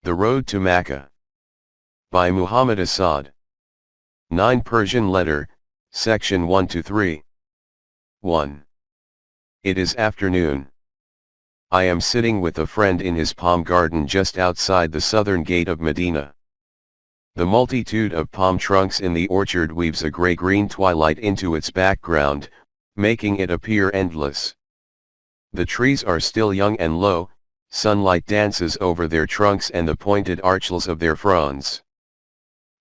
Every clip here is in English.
The Road to Makkah. By Muhammad Asad. 9 Persian Letter, Section 1-3. 1. It is afternoon. I am sitting with a friend in his palm garden just outside the southern gate of Medina. The multitude of palm trunks in the orchard weaves a gray-green twilight into its background, making it appear endless. The trees are still young and low, sunlight dances over their trunks and the pointed archels of their fronds.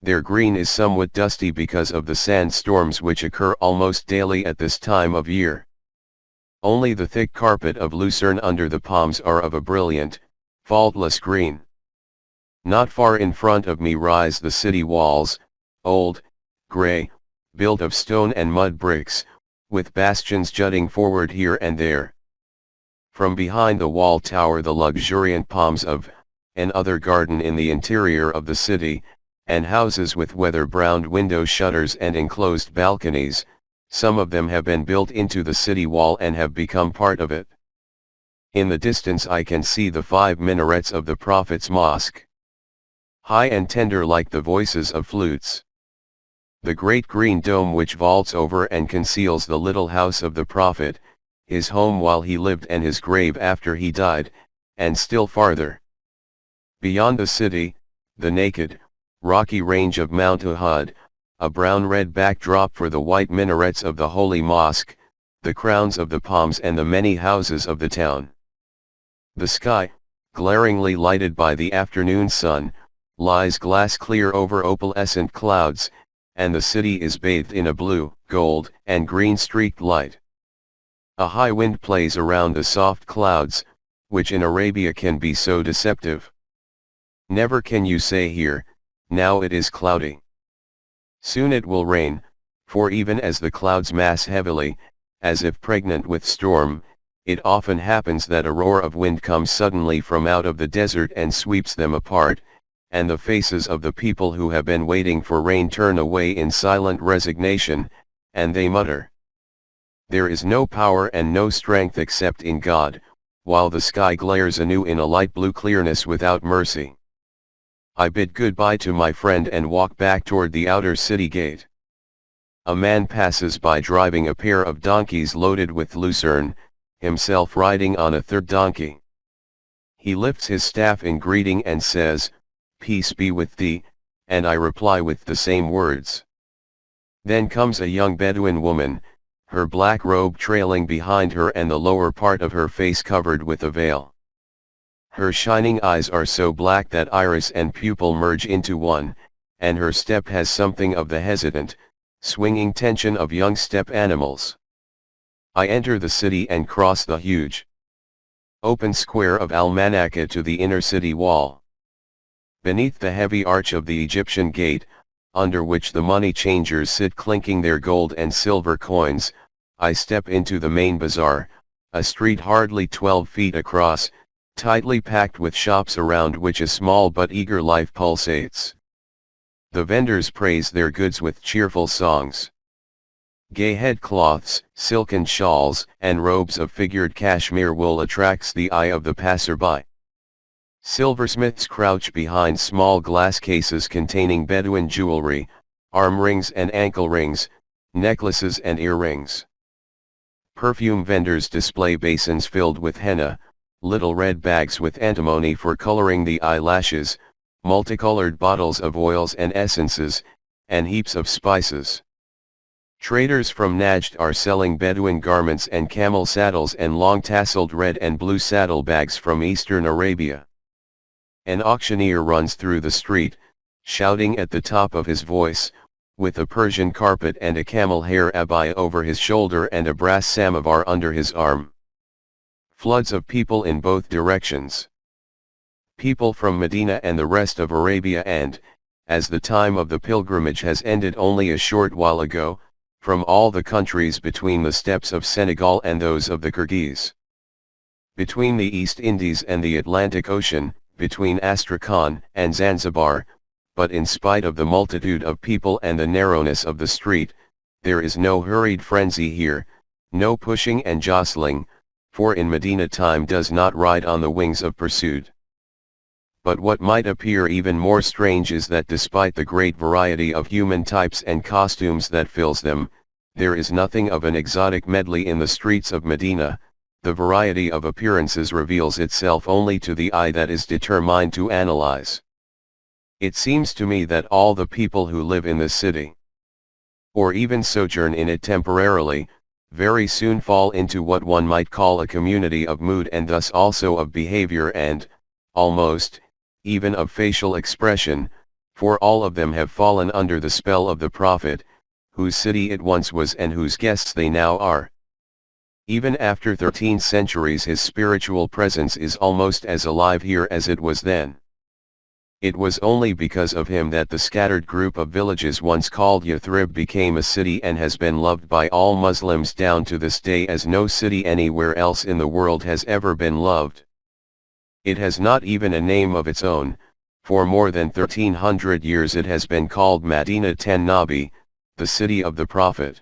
Their green is somewhat dusty because of the sandstorms which occur almost daily at this time of year. Only the thick carpet of lucerne under the palms are of a brilliant, faultless green. Not far in front of me rise the city walls, old, gray, built of stone and mud bricks, with bastions jutting forward here and there. From behind the wall tower the luxuriant palms of an other garden in the interior of the city, and houses with weather-browned window shutters and enclosed balconies. Some of them have been built into the city wall and have become part of it. In the distance I can see the 5 minarets of the Prophet's mosque, high and tender like the voices of flutes. The great green dome which vaults over and conceals the little house of the Prophet, his home while he lived and his grave after he died, and still farther. Beyond the city, the naked, rocky range of Mount Uhud, a brown-red backdrop for the white minarets of the Holy Mosque, the crowns of the palms and the many houses of the town. The sky, glaringly lighted by the afternoon sun, lies glass-clear over opalescent clouds, and the city is bathed in a blue, gold, and green-streaked light. A high wind plays around the soft clouds, which in Arabia can be so deceptive. Never can you say here, now it is cloudy. Soon it will rain, for even as the clouds mass heavily, as if pregnant with storm, it often happens that a roar of wind comes suddenly from out of the desert and sweeps them apart, and the faces of the people who have been waiting for rain turn away in silent resignation, and they mutter, "There is no power and no strength except in God," while the sky glares anew in a light blue clearness without mercy. I bid goodbye to my friend and walk back toward the outer city gate. A man passes by driving a pair of donkeys loaded with lucerne, himself riding on a third donkey. He lifts his staff in greeting and says, "Peace be with thee," and I reply with the same words. Then comes a young Bedouin woman, her black robe trailing behind her and the lower part of her face covered with a veil. Her shining eyes are so black that iris and pupil merge into one, and her step has something of the hesitant, swinging tension of young steppe animals. I enter the city and cross the huge, open square of Al-Makkah to the inner city wall. Beneath the heavy arch of the Egyptian gate, under which the money changers sit clinking their gold and silver coins, I step into the main bazaar, a street hardly 12 feet across, tightly packed with shops around which a small but eager life pulsates. The vendors praise their goods with cheerful songs. Gay headcloths, silken shawls, and robes of figured cashmere wool attracts the eye of the passerby. Silversmiths crouch behind small glass cases containing Bedouin jewelry, arm rings and ankle rings, necklaces and earrings. Perfume vendors display basins filled with henna, little red bags with antimony for coloring the eyelashes, multicolored bottles of oils and essences, and heaps of spices. Traders from Najd are selling Bedouin garments and camel saddles and long tasseled red and blue saddlebags from eastern Arabia. An auctioneer runs through the street, shouting at the top of his voice, with a Persian carpet and a camel hair abaya over his shoulder and a brass samovar under his arm. Floods of people in both directions. People from Medina and the rest of Arabia and, as the time of the pilgrimage has ended only a short while ago, from all the countries between the steppes of Senegal and those of the Kyrgyz. Between the East Indies and the Atlantic Ocean, between Astrakhan and Zanzibar, but in spite of the multitude of people and the narrowness of the street, there is no hurried frenzy here, no pushing and jostling, for in Medina time does not ride on the wings of pursuit. But what might appear even more strange is that despite the great variety of human types and costumes that fills them, there is nothing of an exotic medley in the streets of Medina. The variety of appearances reveals itself only to the eye that is determined to analyze. It seems to me that all the people who live in this city, or even sojourn in it temporarily, very soon fall into what one might call a community of mood and thus also of behavior and, almost, even of facial expression, for all of them have fallen under the spell of the Prophet, whose city it once was and whose guests they now are. Even after 13 centuries his spiritual presence is almost as alive here as it was then. It was only because of him that the scattered group of villages once called Yathrib became a city and has been loved by all Muslims down to this day as no city anywhere else in the world has ever been loved. It has not even a name of its own. For more than 1300 years it has been called Madinat an-Nabi, the city of the Prophet.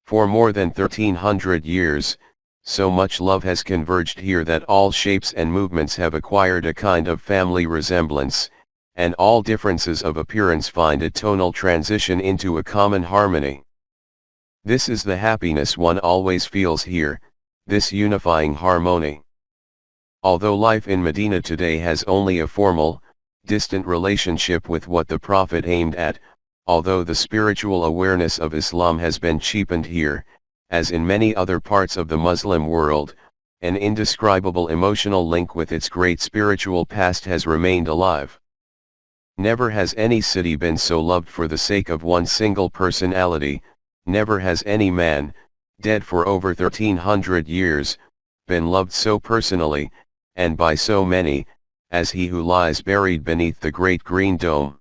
For more than 1300 years, so much love has converged here that all shapes and movements have acquired a kind of family resemblance, and all differences of appearance find a tonal transition into a common harmony. This is the happiness one always feels here, this unifying harmony. Although life in Medina today has only a formal, distant relationship with what the Prophet aimed at, although the spiritual awareness of Islam has been cheapened here, as in many other parts of the Muslim world, an indescribable emotional link with its great spiritual past has remained alive. Never has any city been so loved for the sake of one single personality, never has any man, dead for over 1300 years, been loved so personally, and by so many, as he who lies buried beneath the great green dome.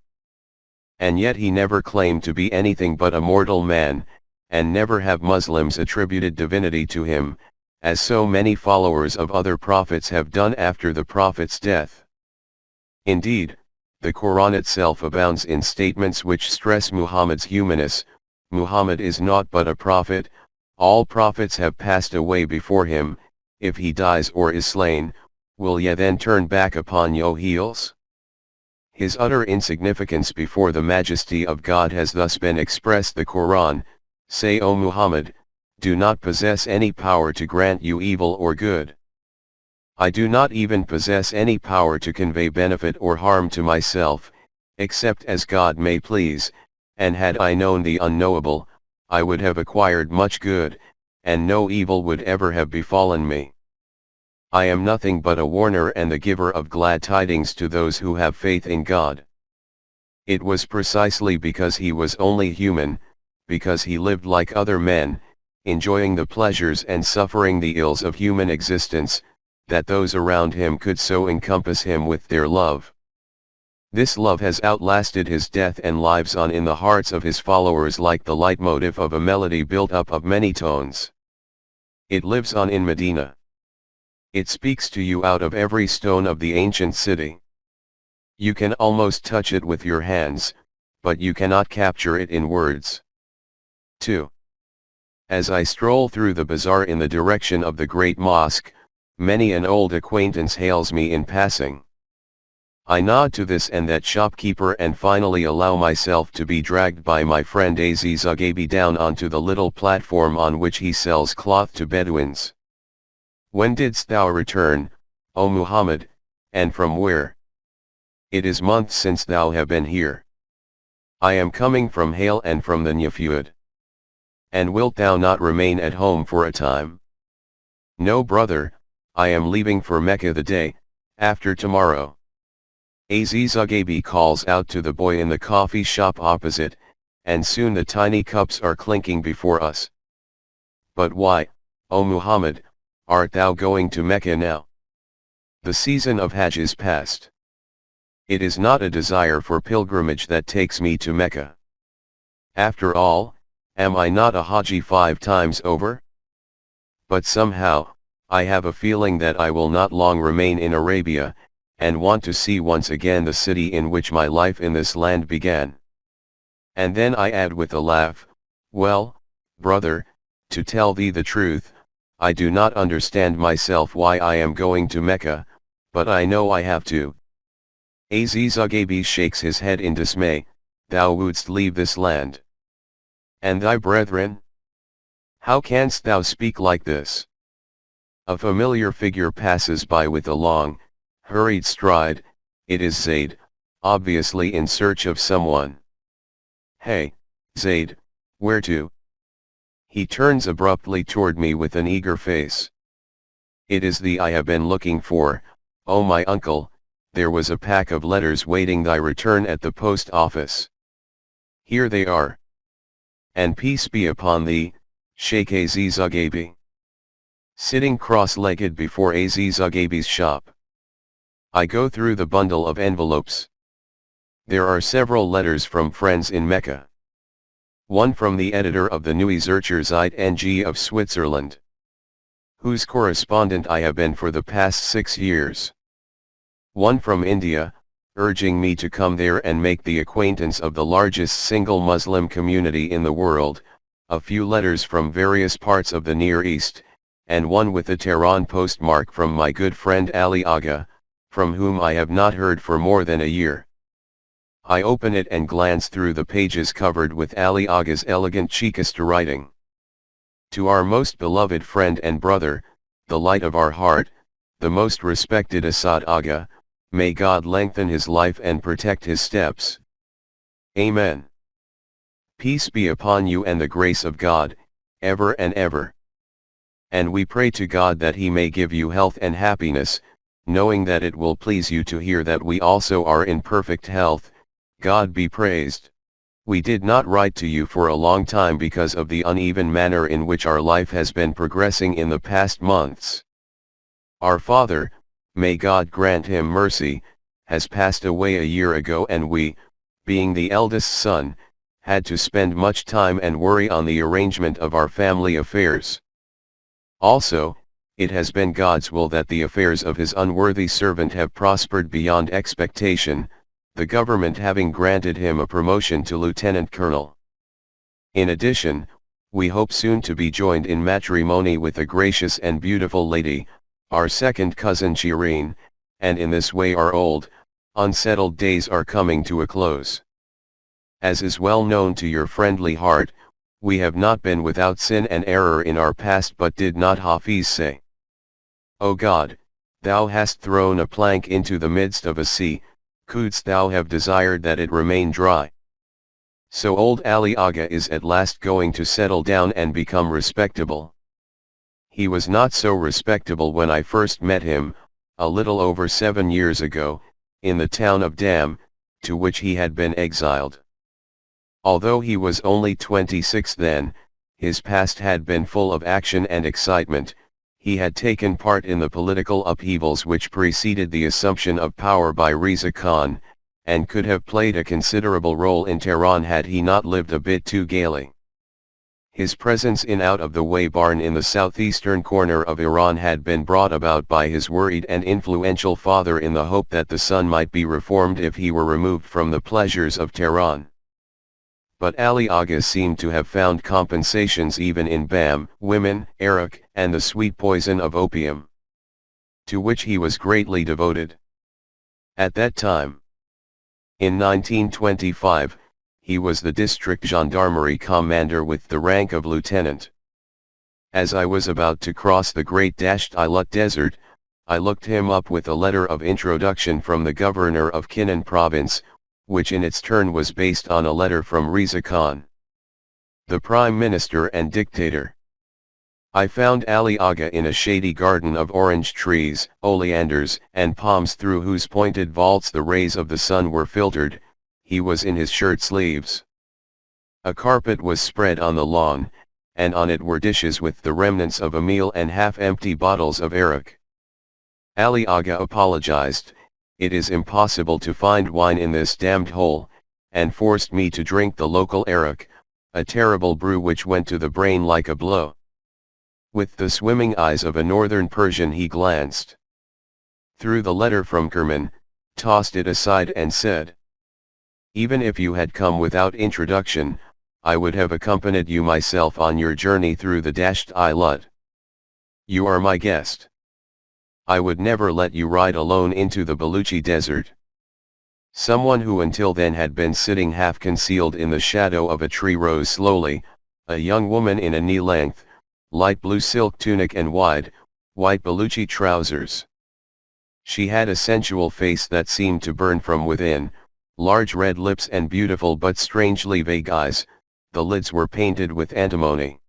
And yet he never claimed to be anything but a mortal man, and never have Muslims attributed divinity to him, as so many followers of other prophets have done after the Prophet's death. Indeed, the Quran itself abounds in statements which stress Muhammad's humanness. Muhammad is naught but a prophet, all prophets have passed away before him, if he dies or is slain, will ye then turn back upon your heels? His utter insignificance before the majesty of God has thus been expressed. The Quran, say O Muhammad, do not possess any power to grant you evil or good. I do not even possess any power to convey benefit or harm to myself, except as God may please, and had I known the unknowable, I would have acquired much good, and no evil would ever have befallen me. I am nothing but a warner and the giver of glad tidings to those who have faith in God. It was precisely because he was only human, because he lived like other men, enjoying the pleasures and suffering the ills of human existence, that those around him could so encompass him with their love. This love has outlasted his death and lives on in the hearts of his followers like the leitmotif of a melody built up of many tones. It lives on in Medina. It speaks to you out of every stone of the ancient city. You can almost touch it with your hands, but you cannot capture it in words. 2. As I stroll through the bazaar in the direction of the great mosque, many an old acquaintance hails me in passing. I nod to this and that shopkeeper and finally allow myself to be dragged by my friend Aziz Agabi down onto the little platform on which he sells cloth to Bedouins. When didst thou return, O Muhammad, and from where? It is months since thou have been here. I am coming from Hale and from the Nafud. And wilt thou not remain at home for a time? No brother, I am leaving for Mecca the day after tomorrow. Aziz Agabi calls out to the boy in the coffee shop opposite, and soon the tiny cups are clinking before us. But why, O Muhammad, art thou going to Mecca now? The season of Hajj is past. It is not a desire for pilgrimage that takes me to Mecca. After all, am I not a Haji 5 times over? But somehow, I have a feeling that I will not long remain in Arabia, and want to see once again the city in which my life in this land began. And then I add with a laugh, well, brother, to tell thee the truth, I do not understand myself why I am going to Mecca, but I know I have to. Azizagabi shakes his head in dismay, thou wouldst leave this land. And thy brethren? How canst thou speak like this? A familiar figure passes by with a long, hurried stride. It is Zaid, obviously in search of someone. Hey, Zaid, where to? He turns abruptly toward me with an eager face. It is thee I have been looking for, oh my uncle. There was a pack of letters waiting thy return at the post office. Here they are. And peace be upon thee, Sheikh Azizagabi. Sitting cross-legged before Azizagabi's shop, I go through the bundle of envelopes. There are several letters from friends in Mecca. One from the editor of the Neue Zürcher Zeitung of Switzerland, whose correspondent I have been for the past 6 years. One from India, urging me to come there and make the acquaintance of the largest single Muslim community in the world, a few letters from various parts of the Near East, and one with a Tehran postmark from my good friend Ali Aga, from whom I have not heard for more than a year. I open it and glance through the pages covered with Ali Aga's elegant Chicasta writing. To our most beloved friend and brother, the light of our heart, the most respected Asad Aga, may God lengthen his life and protect his steps. Amen. Peace be upon you and the grace of God, ever and ever. And we pray to God that he may give you health and happiness, knowing that it will please you to hear that we also are in perfect health. God be praised. We did not write to you for a long time because of the uneven manner in which our life has been progressing in the past months. Our father, may God grant him mercy, has passed away a year ago, and we, being the eldest son, had to spend much time and worry on the arrangement of our family affairs. Also, it has been God's will that the affairs of his unworthy servant have prospered beyond expectation, the government having granted him a promotion to lieutenant colonel. In addition, we hope soon to be joined in matrimony with a gracious and beautiful lady, our second cousin Shireen, and in this way our old, unsettled days are coming to a close. As is well known to your friendly heart, we have not been without sin and error in our past, but did not Hafiz say, O God, thou hast thrown a plank into the midst of a sea, couldst thou have desired that it remain dry? So old Ali Aga is at last going to settle down and become respectable. He was not so respectable when I first met him, a little over 7 years ago, in the town of Dam, to which he had been exiled. Although he was only 26 then, his past had been full of action and excitement. He had taken part in the political upheavals which preceded the assumption of power by Reza Khan, and could have played a considerable role in Tehran had he not lived a bit too gaily. His presence in out-of-the-way barn in the southeastern corner of Iran had been brought about by his worried and influential father in the hope that the son might be reformed if he were removed from the pleasures of Tehran. But Ali Aga seemed to have found compensations even in Bam, women, arak, and the sweet poison of opium, to which he was greatly devoted. At that time, in 1925, he was the district gendarmerie commander with the rank of lieutenant. As I was about to cross the Great Dasht-i-Lut Desert, I looked him up with a letter of introduction from the governor of Kinnan province, which in its turn was based on a letter from Reza Khan, the prime minister and dictator. I found Ali Aga in a shady garden of orange trees, oleanders, and palms through whose pointed vaults the rays of the sun were filtered. He was in his shirt sleeves. A carpet was spread on the lawn, and on it were dishes with the remnants of a meal and half-empty bottles of arak. Ali Aga apologized, "It is impossible to find wine in this damned hole," and forced me to drink the local arak, a terrible brew which went to the brain like a blow. With the swimming eyes of a northern Persian he glanced through the letter from Kerman, tossed it aside and said, "Even if you had come without introduction, I would have accompanied you myself on your journey through the Dasht-i-Lut. You are my guest. I would never let you ride alone into the Baluchi desert." Someone who until then had been sitting half concealed in the shadow of a tree rose slowly, a young woman in a knee-length, light blue silk tunic and wide, white Baluchi trousers. She had a sensual face that seemed to burn from within, large red lips and beautiful but strangely vague eyes, the lids were painted with antimony.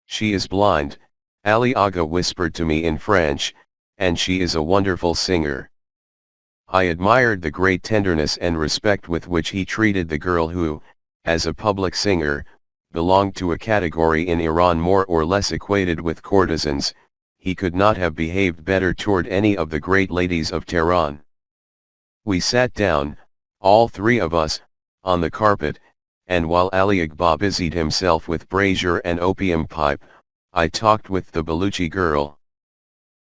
"She is blind," Ali Aga whispered to me in French, "and she is a wonderful singer." I admired the great tenderness and respect with which he treated the girl who, as a public singer, belonged to a category in Iran more or less equated with courtesans. He could not have behaved better toward any of the great ladies of Tehran. We sat down, all three of us, on the carpet, and while Ali Agba busied himself with brazier and opium pipe, I talked with the Baluchi girl.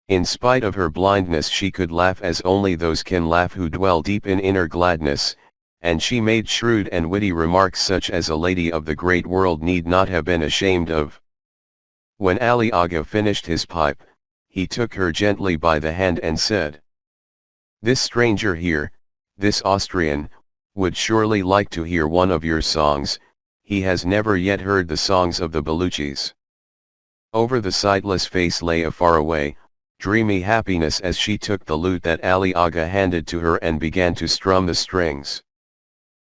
In spite of her blindness she could laugh as only those can laugh who dwell deep in inner gladness, and she made shrewd and witty remarks such as a lady of the great world need not have been ashamed of. When Ali Aga finished his pipe, he took her gently by the hand and said, "This stranger here, this Austrian, would surely like to hear one of your songs. He has never yet heard the songs of the Baluchis." Over the sightless face lay a faraway, dreamy happiness as she took the lute that Ali Aga handed to her and began to strum the strings.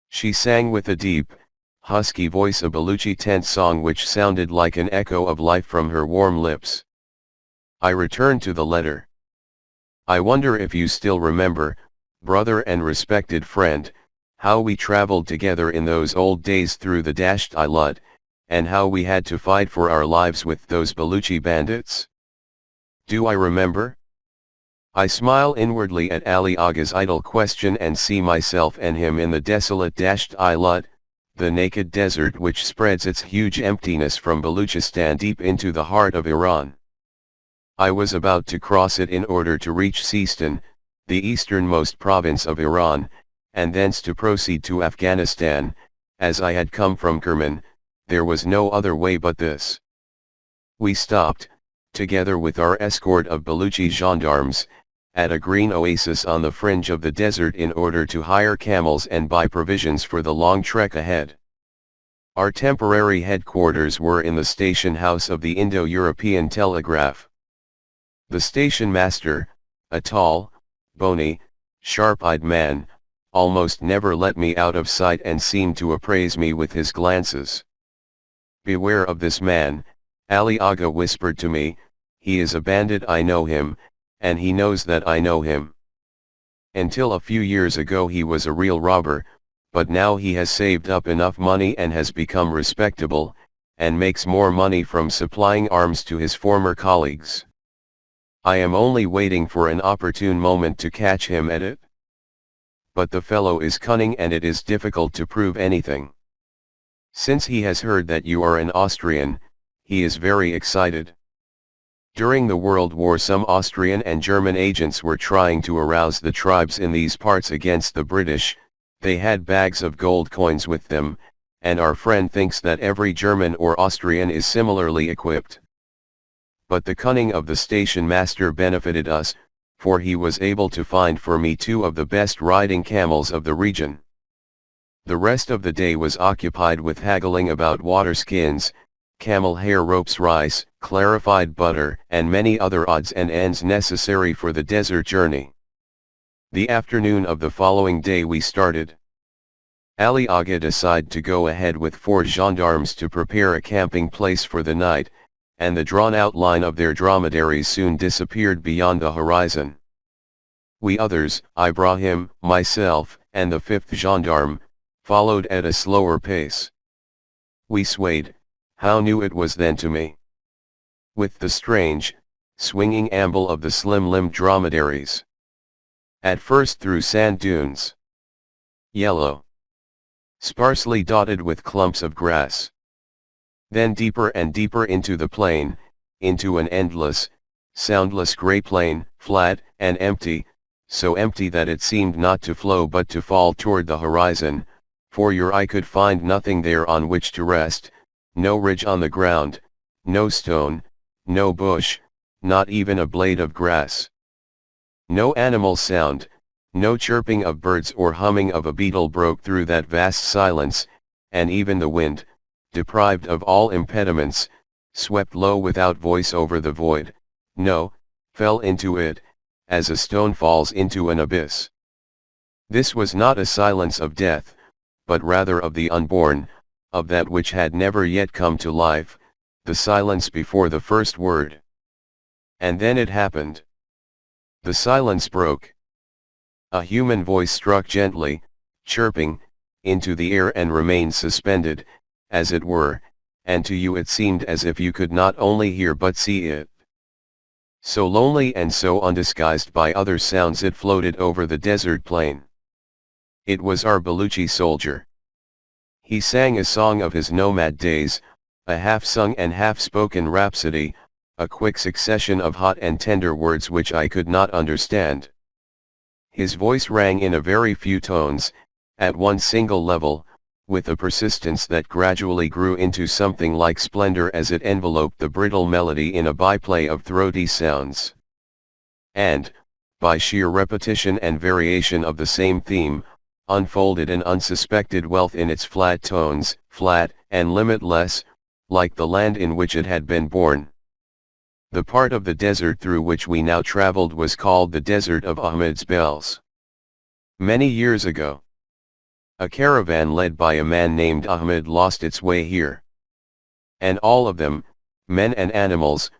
She sang with a deep, husky voice a Baluchi tent song which sounded like an echo of life from her warm lips. I returned to the letter. "I wonder if you still remember, brother and respected friend, how we traveled together in those old days through the Dasht Ilut, and how we had to fight for our lives with those Baluchi bandits? Do I remember?" I smile inwardly at Ali Aga's idle question and see myself and him in the desolate Dasht Ilut, the naked desert which spreads its huge emptiness from Baluchistan deep into the heart of Iran. I was about to cross it in order to reach Sistan, the easternmost province of Iran, and thence to proceed to Afghanistan. As I had come from Kerman, there was no other way but this. We stopped, together with our escort of Baluchi gendarmes, at a green oasis on the fringe of the desert in order to hire camels and buy provisions for the long trek ahead. Our temporary headquarters were in the station house of the Indo-European Telegraph. The station master, a tall, bony, sharp-eyed man, almost never let me out of sight and seemed to appraise me with his glances. "Beware of this man," Ali Aga whispered to me, "he is a bandit. I know him, and he knows that I know him. Until a few years ago he was a real robber, but now he has saved up enough money and has become respectable, and makes more money from supplying arms to his former colleagues. I am only waiting for an opportune moment to catch him at it. But the fellow is cunning and it is difficult to prove anything. Since he has heard that you are an Austrian, he is very excited. During the World War some Austrian and German agents were trying to arouse the tribes in these parts against the British. They had bags of gold coins with them, and our friend thinks that every German or Austrian is similarly equipped. But the cunning of the station master benefited us, for he was able to find for me 2 of the best riding camels of the region. The rest of the day was occupied with haggling about water skins, camel hair ropes, rice, clarified butter, and many other odds and ends necessary for the desert journey. The afternoon of the following day we started. Ali Aga decided to go ahead with 4 gendarmes to prepare a camping place for the night, and the drawn-out line of their dromedaries soon disappeared beyond the horizon. We others, Ibrahim, myself, and the 5th gendarme, followed at a slower pace. We swayed, how new it was then to me, with the strange, swinging amble of the slim-limbed dromedaries. At first through sand dunes, yellow, sparsely dotted with clumps of grass. Then deeper and deeper into the plain, into an endless, soundless grey plain, flat and empty, so empty that it seemed not to flow but to fall toward the horizon, for your eye could find nothing there on which to rest, no ridge on the ground, no stone, no bush, not even a blade of grass. No animal sound, No chirping of birds or humming of a beetle broke through that vast silence, and even the wind, deprived of all impediments, swept low without voice over the void, no, fell into it, as a stone falls into an abyss. This was not a silence of death, but rather of the unborn, of that which had never yet come to life, the silence before the first word. And then it happened. The silence broke. A human voice struck gently, chirping, into the air and remained suspended, as it were, and to you it seemed as if you could not only hear but see it. So lonely and so undisguised by other sounds it floated over the desert plain. It was our Baluchi soldier. He sang a song of his nomad days, a half-sung and half-spoken rhapsody, a quick succession of hot and tender words which I could not understand. His voice rang in a very few tones, at one single level, with a persistence that gradually grew into something like splendor as it enveloped the brittle melody in a byplay of throaty sounds. And, by sheer repetition and variation of the same theme, unfolded an unsuspected wealth in its flat tones, flat and limitless, like the land in which it had been born. The part of the desert through which we now traveled was called the Desert of Ahmed's Bells. Many years ago, a caravan led by a man named Ahmed lost its way here. And all of them, men and animals,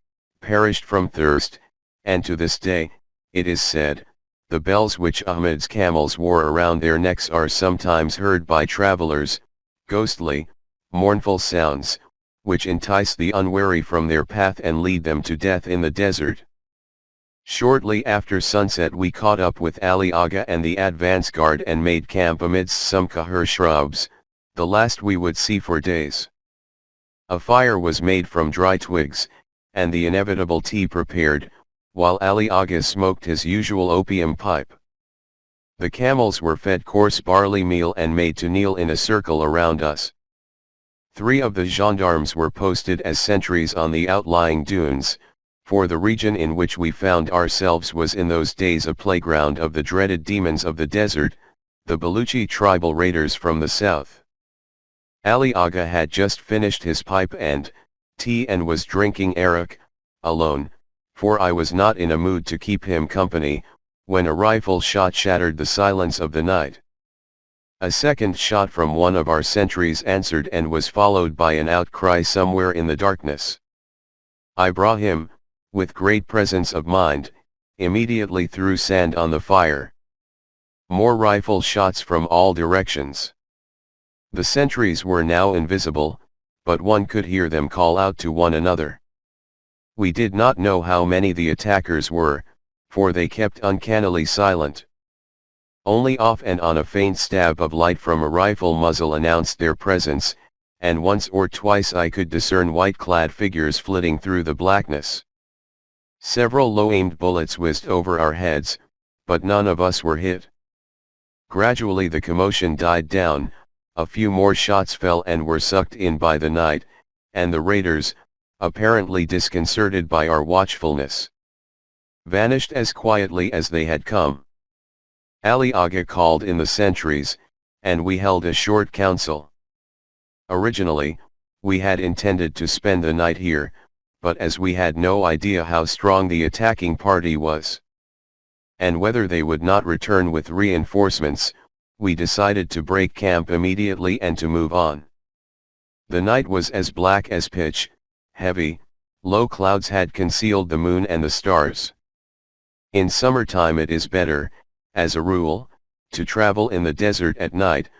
perished from thirst, and to this day, it is said, the bells which Ahmed's camels wore around their necks are sometimes heard by travelers, ghostly, mournful sounds, which entice the unwary from their path and lead them to death in the desert. Shortly after sunset we caught up with Ali Aga and the advance guard and made camp amidst some kahir shrubs, the last we would see for days. A fire was made from dry twigs, and the inevitable tea prepared, while Ali Aga smoked his usual opium pipe. The camels were fed coarse barley meal and made to kneel in a circle around us. 3 of the gendarmes were posted as sentries on the outlying dunes, for the region in which we found ourselves was in those days a playground of the dreaded demons of the desert, the Baluchi tribal raiders from the south. Ali Aga had just finished his pipe and tea and was drinking arak, alone, for I was not in a mood to keep him company, when a rifle shot shattered the silence of the night. A second shot from one of our sentries answered and was followed by an outcry somewhere in the darkness. Ibrahim, with great presence of mind, immediately threw sand on the fire. More rifle shots from all directions. The sentries were now invisible, but one could hear them call out to one another. We did not know how many the attackers were, for they kept uncannily silent. Only off and on a faint stab of light from a rifle muzzle announced their presence, and once or twice I could discern white-clad figures flitting through the blackness. Several low-aimed bullets whizzed over our heads, but none of us were hit. Gradually the commotion died down, a few more shots fell and were sucked in by the night, and the raiders, apparently disconcerted by our watchfulness, vanished as quietly as they had come. Ali Aga called in the sentries, and we held a short council. Originally, we had intended to spend the night here, but as we had no idea how strong the attacking party was, and whether they would not return with reinforcements, we decided to break camp immediately and to move on. The night was as black as pitch, heavy, low clouds had concealed the moon and the stars. In summertime it is better, as a rule, to travel in the desert at night,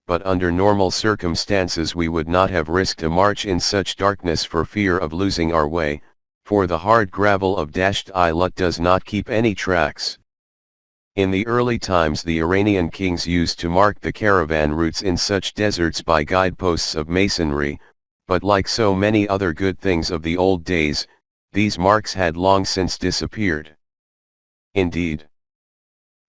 but under normal circumstances we would not have risked a march in such darkness for fear of losing our way, for the hard gravel of Dasht Ilut does not keep any tracks. In the early times the Iranian kings used to mark the caravan routes in such deserts by guideposts of masonry, but like so many other good things of the old days, these marks had long since disappeared. Indeed,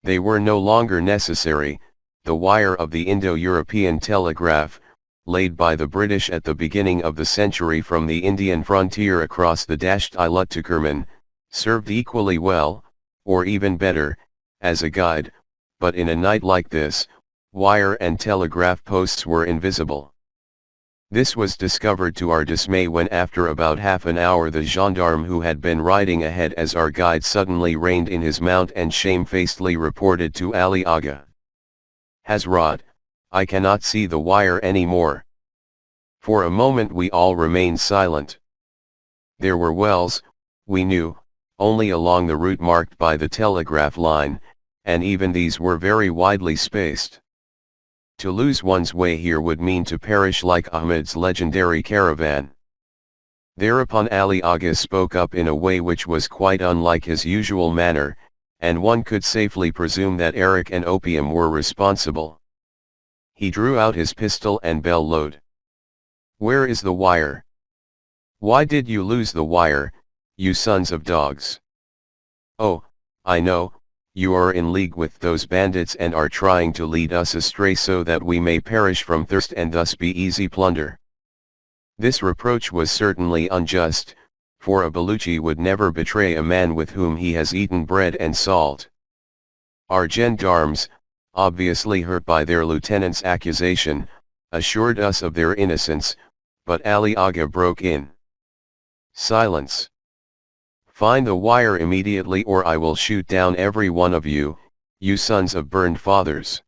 they were no longer necessary. The wire of the Indo-European telegraph, laid by the British at the beginning of the century from the Indian frontier across the Dasht Ilut to Kerman, served equally well, or even better, as a guide, but in a night like this, wire and telegraph posts were invisible. This was discovered to our dismay when after about half an hour the gendarme who had been riding ahead as our guide suddenly reined in his mount and shamefacedly reported to Ali Aga. "Hazrat, I cannot see the wire anymore." For a moment we all remained silent. There were wells, we knew, only along the route marked by the telegraph line, and even these were very widely spaced. To lose one's way here would mean to perish like Ahmed's legendary caravan. Thereupon Ali Aga spoke up in a way which was quite unlike his usual manner, and one could safely presume that Arak and opium were responsible. He drew out his pistol and bellowed. "Where is the wire? Why did you lose the wire, you sons of dogs? Oh, I know, you are in league with those bandits and are trying to lead us astray so that we may perish from thirst and thus be easy plunder." This reproach was certainly unjust, for a Baluchi would never betray a man with whom he has eaten bread and salt. Our gendarmes, obviously hurt by their lieutenant's accusation, assured us of their innocence, but Ali Aga broke in. "Silence! Find the wire immediately or I will shoot down every one of you, you sons of burned fathers."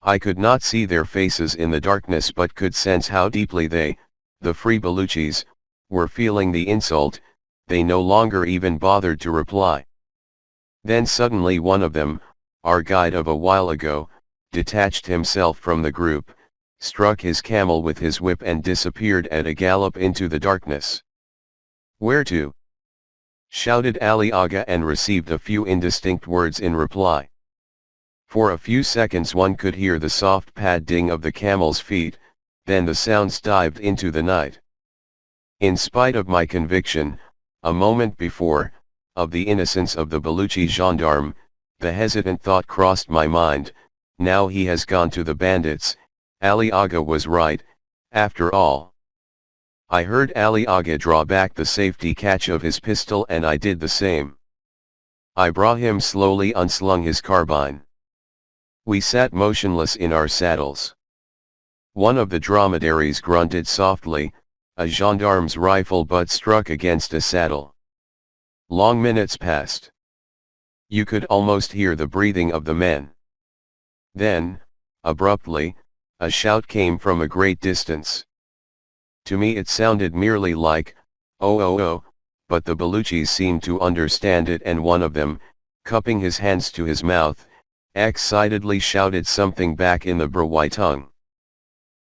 I could not see their faces in the darkness but could sense how deeply they, the free Baluchis, were feeling the insult. They no longer even bothered to reply. Then suddenly one of them, our guide of a while ago, detached himself from the group, struck his camel with his whip and disappeared at a gallop into the darkness. "Where to?" shouted Ali Aga and received a few indistinct words in reply. For a few seconds one could hear the soft padding of the camel's feet, then the sounds dived into the night. In spite of my conviction, a moment before, of the innocence of the Baluchi gendarme, the hesitant thought crossed my mind, now he has gone to the bandits. Ali Aga was right, after all. I heard Ali Aga draw back the safety catch of his pistol and I did the same. Ibrahim slowly unslung his carbine. We sat motionless in our saddles. One of the dromedaries grunted softly, a gendarme's rifle butt struck against a saddle. Long minutes passed. You could almost hear the breathing of the men. Then, abruptly, a shout came from a great distance. To me it sounded merely like, "Oh oh oh," but the Baluchis seemed to understand it and one of them, cupping his hands to his mouth, excitedly shouted something back in the Brahui tongue.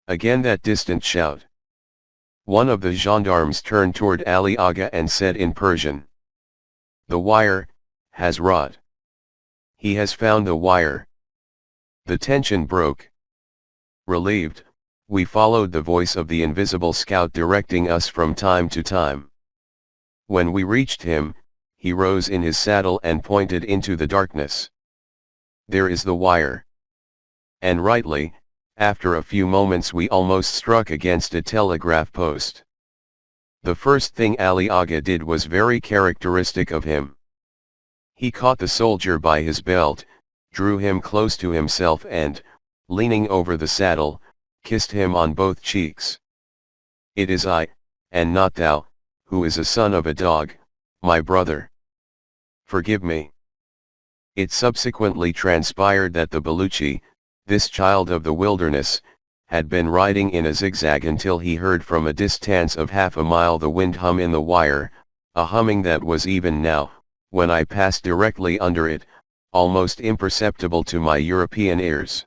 Again that distant shout. One of the gendarmes turned toward Ali Aga and said in Persian, "The wire, Hazrat. He has found the wire." The tension broke. Relieved, we followed the voice of the invisible scout directing us from time to time. When we reached him, he rose in his saddle and pointed into the darkness. "There is the wire." And rightly, after a few moments we almost struck against a telegraph post. The first thing Ali Aga did was very characteristic of him. He caught the soldier by his belt, drew him close to himself and, leaning over the saddle, kissed him on both cheeks. "It is I, and not thou, who is a son of a dog, my brother. Forgive me." It subsequently transpired that the Baluchi, this child of the wilderness, had been riding in a zigzag until he heard from a distance of half a mile the wind hum in the wire, a humming that was even now, when I passed directly under it, almost imperceptible to my European ears.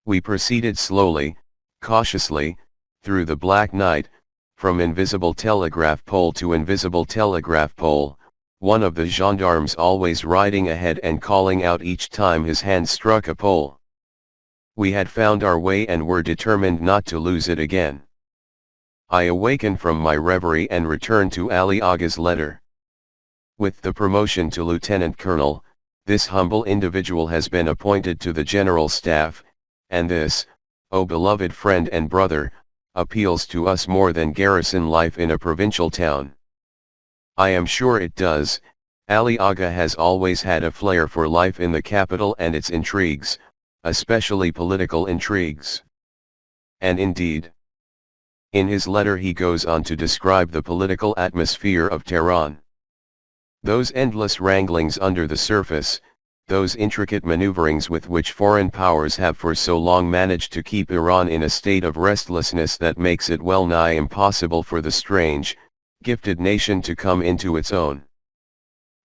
We proceeded slowly, cautiously, through the black night, from invisible telegraph pole to invisible telegraph pole, one of the gendarmes always riding ahead and calling out each time his hand struck a pole. We had found our way and were determined not to lose it again. I awakened from my reverie and returned to Ali Aga's letter. With the promotion to lieutenant colonel, this humble individual has been appointed to the general staff, and this, O beloved friend and brother, appeals to us more than garrison life in a provincial town. I am sure it does, Ali Aga has always had a flair for life in the capital and its intrigues, especially political intrigues. And indeed, in his letter he goes on to describe the political atmosphere of Tehran. Those endless wranglings under the surface, those intricate maneuverings with which foreign powers have for so long managed to keep Iran in a state of restlessness that makes it well nigh impossible for the strange, gifted nation to come into its own.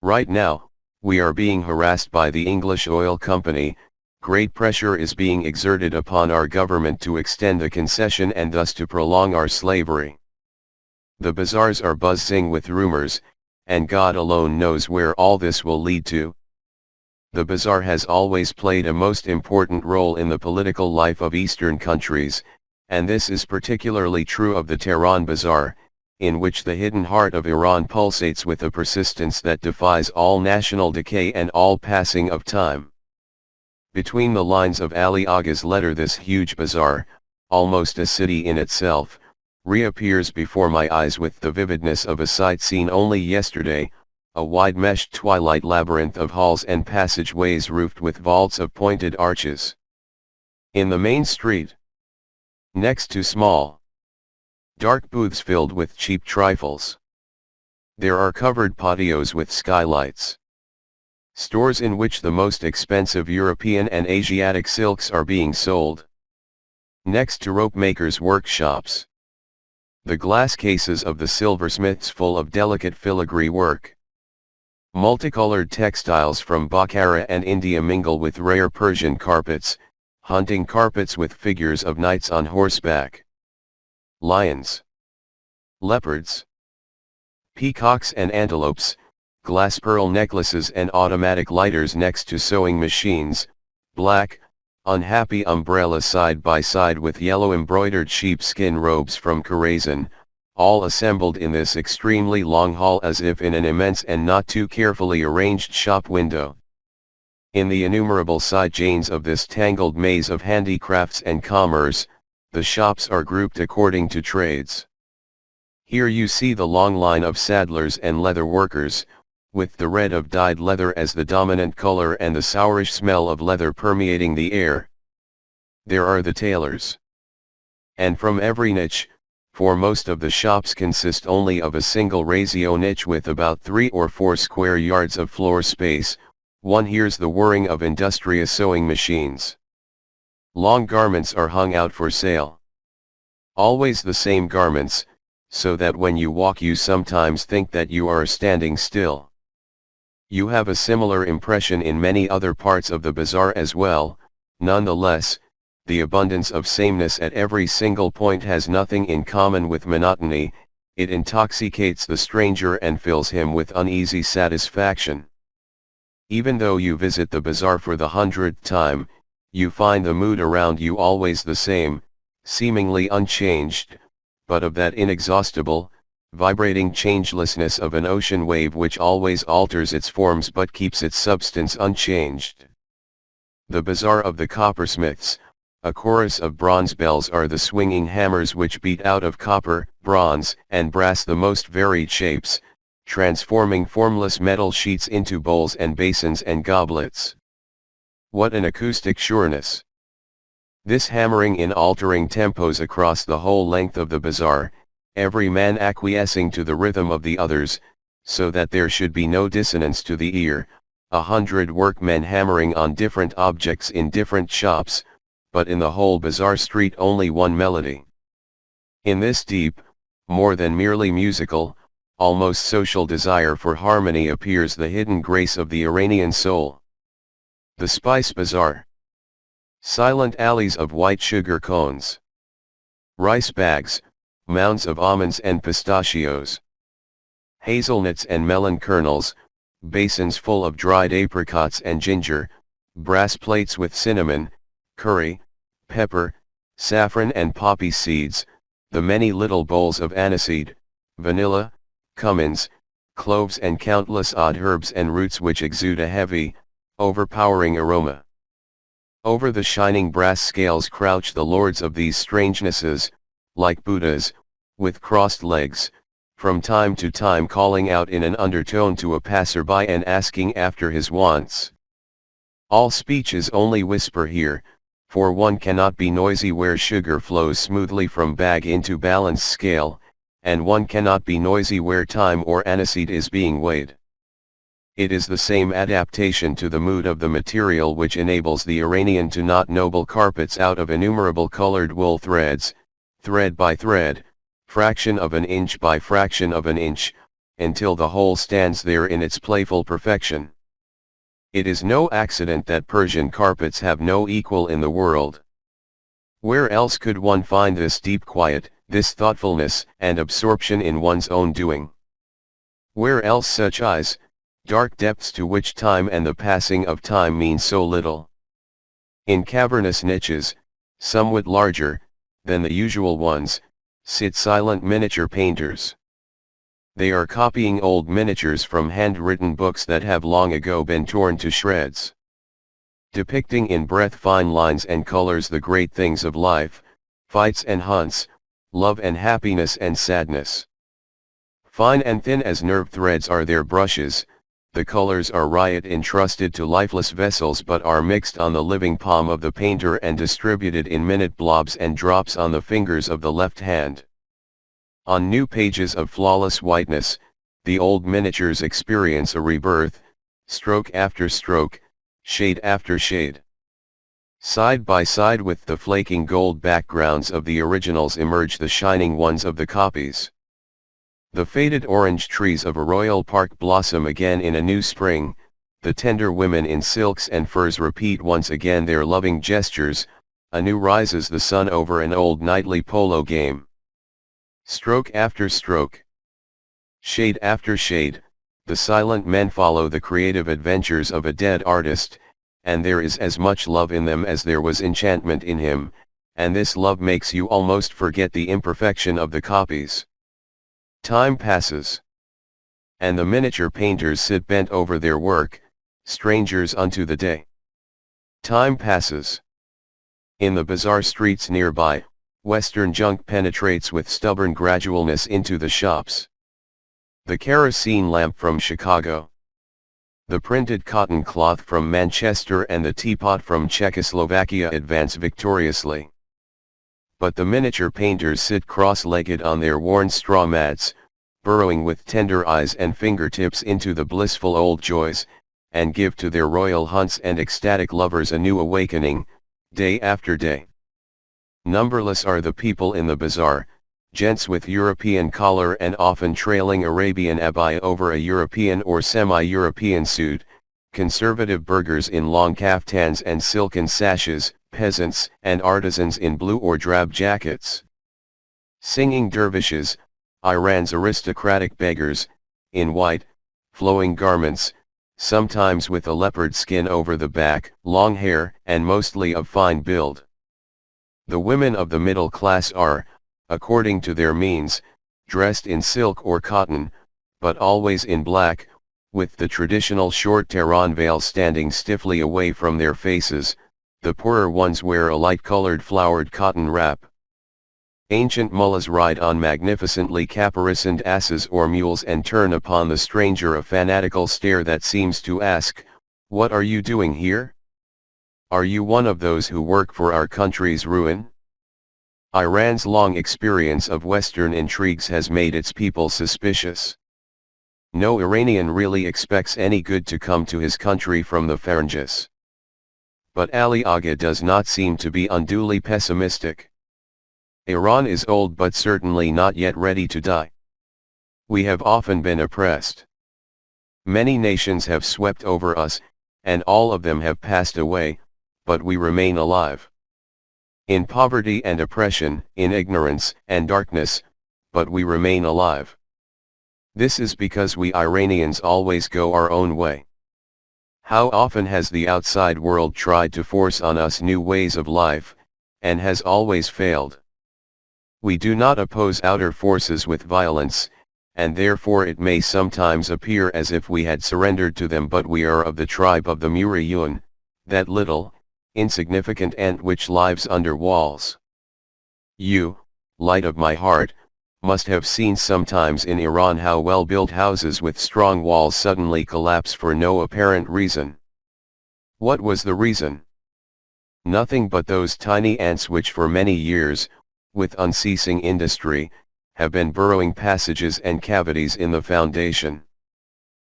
Right now, we are being harassed by the English Oil Company. Great pressure is being exerted upon our government to extend the concession and thus to prolong our slavery. The bazaars are buzzing with rumors, and God alone knows where all this will lead to. The bazaar has always played a most important role in the political life of Eastern countries, and this is particularly true of the Tehran bazaar, in which the hidden heart of Iran pulsates with a persistence that defies all national decay and all passing of time. Between the lines of Ali Aga's letter, this huge bazaar, almost a city in itself, reappears before my eyes with the vividness of a sight seen only yesterday, a wide meshed twilight labyrinth of halls and passageways roofed with vaults of pointed arches. In the main street, next to small, dark booths filled with cheap trifles, there are covered patios with skylights. Stores in which the most expensive European and Asiatic silks are being sold. Next to rope makers' workshops, the glass cases of the silversmiths full of delicate filigree work. Multicolored textiles from Bokhara and India mingle with rare Persian carpets, hunting carpets with figures of knights on horseback, lions, leopards, peacocks and antelopes, glass pearl necklaces and automatic lighters next to sewing machines, black, unhappy umbrellas side by side with yellow embroidered sheepskin robes from Khorasan, all assembled in this extremely long hall as if in an immense and not too carefully arranged shop window. In the innumerable side chains of this tangled maze of handicrafts and commerce, the shops are grouped according to trades. Here you see the long line of saddlers and leather workers, with the red of dyed leather as the dominant color and the sourish smell of leather permeating the air. There are the tailors. And from every niche, for most of the shops consist only of a single ratio niche with about 3 or 4 square yards of floor space, one hears the whirring of industrious sewing machines. Long garments are hung out for sale. Always the same garments, so that when you walk you sometimes think that you are standing still. You have a similar impression in many other parts of the bazaar as well. Nonetheless, the abundance of sameness at every single point has nothing in common with monotony. It intoxicates the stranger and fills him with uneasy satisfaction. Even though you visit the bazaar for the 100th time, you find the mood around you always the same, seemingly unchanged, but of that inexhaustible, vibrating changelessness of an ocean wave which always alters its forms but keeps its substance unchanged. The bazaar of the coppersmiths, a chorus of bronze bells, are the swinging hammers which beat out of copper, bronze, and brass the most varied shapes, transforming formless metal sheets into bowls and basins and goblets. What an acoustic sureness! This hammering in altering tempos across the whole length of the bazaar, every man acquiescing to the rhythm of the others, so that there should be no dissonance to the ear, 100 workmen hammering on different objects in different shops, but in the whole bazaar street only one melody. In this deep, more than merely musical, almost social desire for harmony appears the hidden grace of the Iranian soul. The Spice Bazaar. Silent alleys of white sugar cones, rice bags, mounds of almonds and pistachios, hazelnuts and melon kernels, basins full of dried apricots and ginger, brass plates with cinnamon, curry, pepper, saffron and poppy seeds, the many little bowls of aniseed, vanilla, cummins, cloves and countless odd herbs and roots which exude a heavy, overpowering aroma. Over the shining brass scales crouch the lords of these strangenesses, like Buddhas, with crossed legs, from time to time calling out in an undertone to a passerby and asking after his wants. All speech is only whisper here, for one cannot be noisy where sugar flows smoothly from bag into balance scale, and one cannot be noisy where time or aniseed is being weighed. It is the same adaptation to the mood of the material which enables the Iranian to knot noble carpets out of innumerable colored wool threads, thread by thread, fraction of an inch by fraction of an inch, until the whole stands there in its playful perfection. It is no accident that Persian carpets have no equal in the world. Where else could one find this deep quiet, this thoughtfulness and absorption in one's own doing? Where else such eyes, dark depths to which time and the passing of time mean so little? In cavernous niches, somewhat larger than the usual ones, sit silent miniature painters. They are copying old miniatures from handwritten books that have long ago been torn to shreds. Depicting in breath-fine lines and colors the great things of life, fights and hunts, love and happiness and sadness. Fine and thin as nerve threads are their brushes, the colors are riot entrusted to lifeless vessels but are mixed on the living palm of the painter and distributed in minute blobs and drops on the fingers of the left hand. On new pages of flawless whiteness, the old miniatures experience a rebirth, stroke after stroke, shade after shade. Side by side with the flaking gold backgrounds of the originals emerge the shining ones of the copies. The faded orange trees of a royal park blossom again in a new spring, the tender women in silks and furs repeat once again their loving gestures, anew rises the sun over an old nightly polo game. Stroke after stroke, shade after shade, the silent men follow the creative adventures of a dead artist, and there is as much love in them as there was enchantment in him, and this love makes you almost forget the imperfection of the copies. Time passes, and the miniature painters sit bent over their work, strangers unto the day. Time passes. In the bazaar streets nearby, Western junk penetrates with stubborn gradualness into the shops. The kerosene lamp from Chicago, the printed cotton cloth from Manchester and the teapot from Czechoslovakia advance victoriously. But the miniature painters sit cross-legged on their worn straw mats, burrowing with tender eyes and fingertips into the blissful old joys, and give to their royal hunts and ecstatic lovers a new awakening, day after day. Numberless are the people in the bazaar, gents with European collar and often trailing Arabian abaya over a European or semi-European suit, conservative burghers in long kaftans and silken sashes, peasants and artisans in blue or drab jackets. Singing dervishes, Iran's aristocratic beggars, in white, flowing garments, sometimes with a leopard skin over the back, long hair and mostly of fine build. The women of the middle class are, according to their means, dressed in silk or cotton, but always in black, with the traditional short Tehran veil standing stiffly away from their faces. The poorer ones wear a light-colored flowered cotton wrap. Ancient mullahs ride on magnificently caparisoned asses or mules and turn upon the stranger a fanatical stare that seems to ask, "What are you doing here? Are you one of those who work for our country's ruin?" Iran's long experience of Western intrigues has made its people suspicious. No Iranian really expects any good to come to his country from the Faranges. But Ali Agha does not seem to be unduly pessimistic. Iran is old but certainly not yet ready to die. We have often been oppressed. Many nations have swept over us, and all of them have passed away, but we remain alive. In poverty and oppression, in ignorance and darkness, but we remain alive. This is because we Iranians always go our own way. How often has the outside world tried to force on us new ways of life, and has always failed. We do not oppose outer forces with violence, and therefore it may sometimes appear as if we had surrendered to them, but we are of the tribe of the Muriyun, that little, insignificant ant which lives under walls. You, light of my heart, must have seen sometimes in Iran how well-built houses with strong walls suddenly collapse for no apparent reason. What was the reason? Nothing but those tiny ants which for many years, with unceasing industry, have been burrowing passages and cavities in the foundation.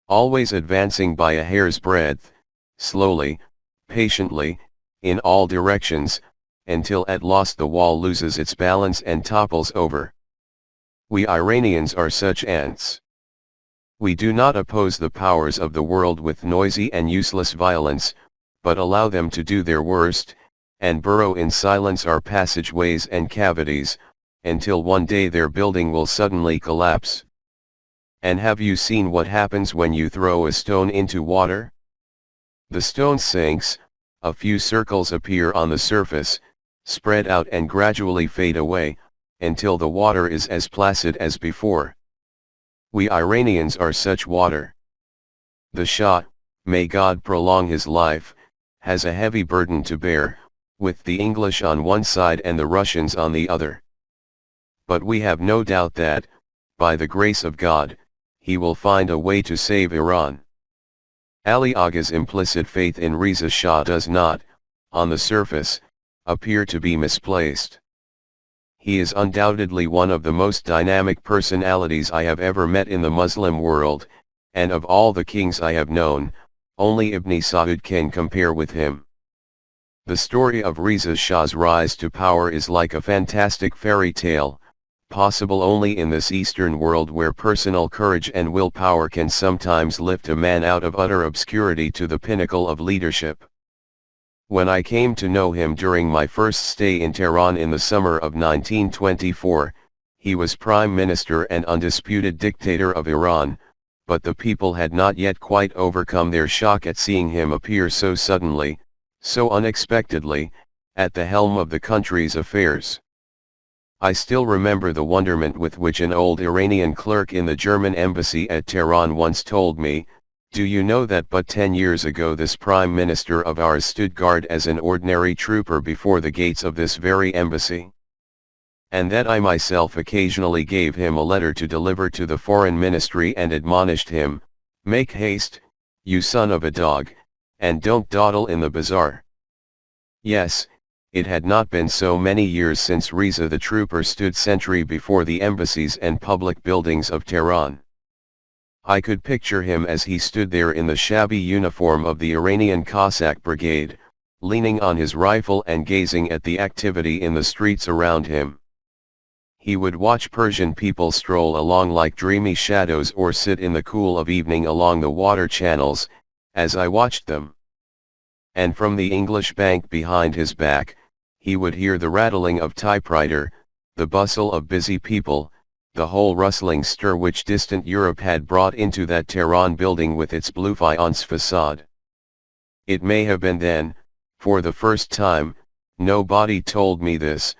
Always advancing by a hair's breadth, slowly, patiently, in all directions, until at last the wall loses its balance and topples over. We Iranians are such ants. We do not oppose the powers of the world with noisy and useless violence, but allow them to do their worst, and burrow in silence our passageways and cavities, until one day their building will suddenly collapse. And have you seen what happens when you throw a stone into water? The stone sinks, a few circles appear on the surface, spread out and gradually fade away, until the water is as placid as before. We Iranians are such water. The Shah, may God prolong his life, has a heavy burden to bear, with the English on one side and the Russians on the other. But we have no doubt that, by the grace of God, he will find a way to save Iran. Ali Agha's implicit faith in Reza Shah does not, on the surface, appear to be misplaced. He is undoubtedly one of the most dynamic personalities I have ever met in the Muslim world, and of all the kings I have known, only Ibn Saud can compare with him. The story of Reza Shah's rise to power is like a fantastic fairy tale, possible only in this Eastern world where personal courage and willpower can sometimes lift a man out of utter obscurity to the pinnacle of leadership. When I came to know him during my first stay in Tehran in the summer of 1924, he was Prime Minister and undisputed dictator of Iran, but the people had not yet quite overcome their shock at seeing him appear so suddenly, so unexpectedly, at the helm of the country's affairs. I still remember the wonderment with which an old Iranian clerk in the German embassy at Tehran once told me, "Do you know that but 10 years ago this Prime Minister of ours stood guard as an ordinary trooper before the gates of this very embassy? And that I myself occasionally gave him a letter to deliver to the Foreign Ministry and admonished him, 'Make haste, you son of a dog, and don't dawdle in the bazaar.'" Yes, it had not been so many years since Reza the trooper stood sentry before the embassies and public buildings of Tehran. I could picture him as he stood there in the shabby uniform of the Iranian Cossack Brigade, leaning on his rifle and gazing at the activity in the streets around him. He would watch Persian people stroll along like dreamy shadows or sit in the cool of evening along the water channels, as I watched them. And from the English bank behind his back, he would hear the rattling of typewriter, the bustle of busy people, the whole rustling stir which distant Europe had brought into that Tehran building with its blue faience facade. It may have been then, for the first time, nobody told me this,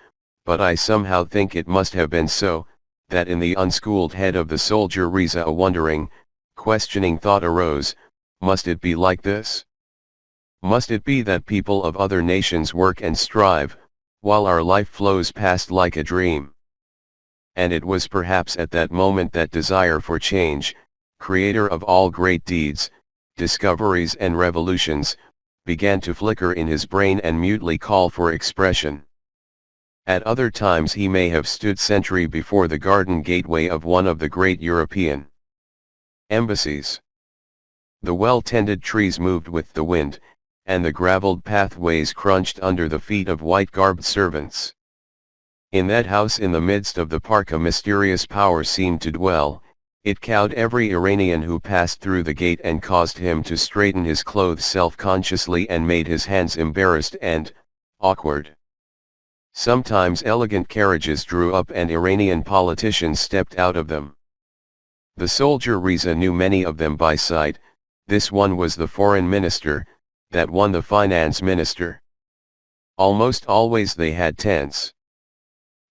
but I somehow think it must have been so, that in the unschooled head of the soldier Reza a wondering, questioning thought arose, must it be like this? Must it be that people of other nations work and strive, while our life flows past like a dream? And it was perhaps at that moment that desire for change, creator of all great deeds, discoveries and revolutions, began to flicker in his brain and mutely call for expression. At other times he may have stood sentry before the garden gateway of one of the great European embassies. The well-tended trees moved with the wind, and the gravelled pathways crunched under the feet of white-garbed servants. In that house in the midst of the park a mysterious power seemed to dwell. It cowed every Iranian who passed through the gate and caused him to straighten his clothes self-consciously and made his hands embarrassed and awkward. Sometimes elegant carriages drew up and Iranian politicians stepped out of them. The soldier Reza knew many of them by sight. This one was the foreign minister, that one the finance minister. Almost always they had tense,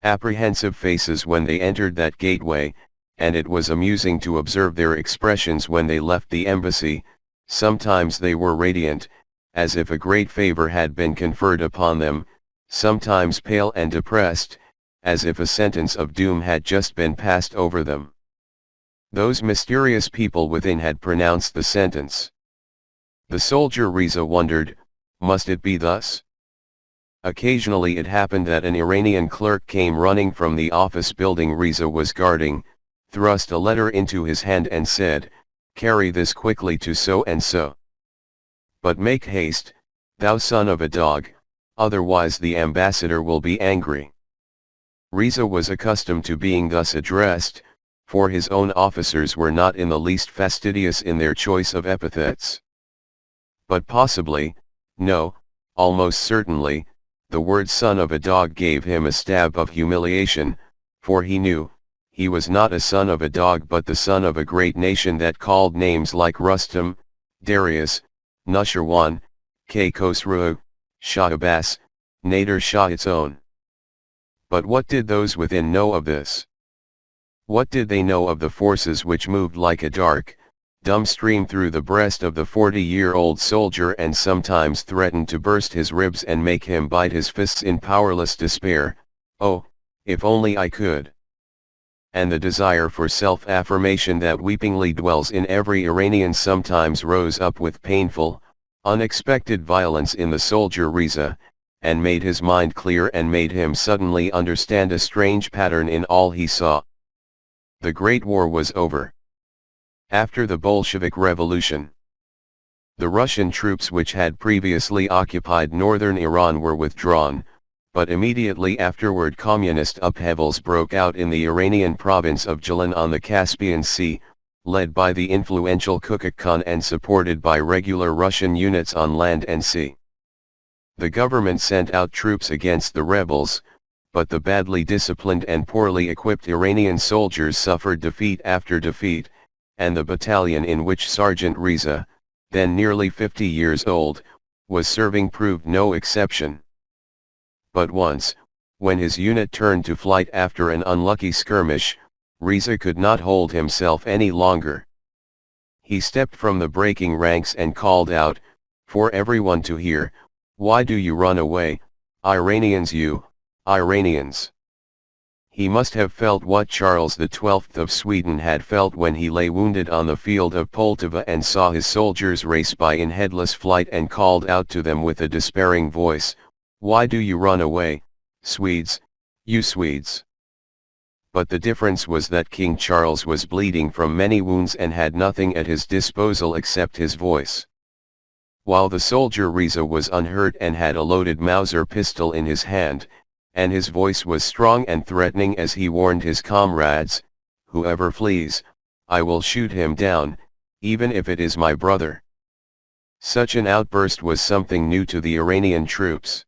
apprehensive faces when they entered that gateway, and it was amusing to observe their expressions when they left the embassy. Sometimes they were radiant, as if a great favor had been conferred upon them, sometimes pale and depressed, as if a sentence of doom had just been passed over them. Those mysterious people within had pronounced the sentence. The soldier Riza wondered, must it be thus? Occasionally it happened that an Iranian clerk came running from the office building Riza was guarding, thrust a letter into his hand and said, "Carry this quickly to so and so. But make haste, thou son of a dog, otherwise the ambassador will be angry." Riza was accustomed to being thus addressed, for his own officers were not in the least fastidious in their choice of epithets. But possibly, no, almost certainly, the word son of a dog gave him a stab of humiliation, for he knew, he was not a son of a dog but the son of a great nation that called names like Rustam, Darius, Nushirwan, Khosrow, Shah Abbas, Nader Shah its own. But what did those within know of this? What did they know of the forces which moved like a dark, dumb stream through the breast of the 40-year-old soldier and sometimes threatened to burst his ribs and make him bite his fists in powerless despair? Oh, if only I could! And the desire for self-affirmation that weepingly dwells in every Iranian sometimes rose up with painful, unexpected violence in the soldier Riza, and made his mind clear and made him suddenly understand a strange pattern in all he saw. The Great War was over. After the Bolshevik Revolution, the Russian troops which had previously occupied northern Iran were withdrawn, but immediately afterward communist upheavals broke out in the Iranian province of Gilan on the Caspian Sea, led by the influential Kukuk Khan and supported by regular Russian units on land and sea. The government sent out troops against the rebels, but the badly disciplined and poorly equipped Iranian soldiers suffered defeat after defeat, and the battalion in which Sergeant Riza, then nearly 50 years old, was serving proved no exception. But once, when his unit turned to flight after an unlucky skirmish, Riza could not hold himself any longer. He stepped from the breaking ranks and called out, for everyone to hear, "Why do you run away, Iranians, you, Iranians?" He must have felt what Charles XII of Sweden had felt when he lay wounded on the field of Poltava and saw his soldiers race by in headless flight and called out to them with a despairing voice, "Why do you run away, Swedes, you Swedes?" But the difference was that King Charles was bleeding from many wounds and had nothing at his disposal except his voice. While the soldier Riza was unhurt and had a loaded Mauser pistol in his hand, and his voice was strong and threatening as he warned his comrades, "Whoever flees, I will shoot him down, even if it is my brother." Such an outburst was something new to the Iranian troops.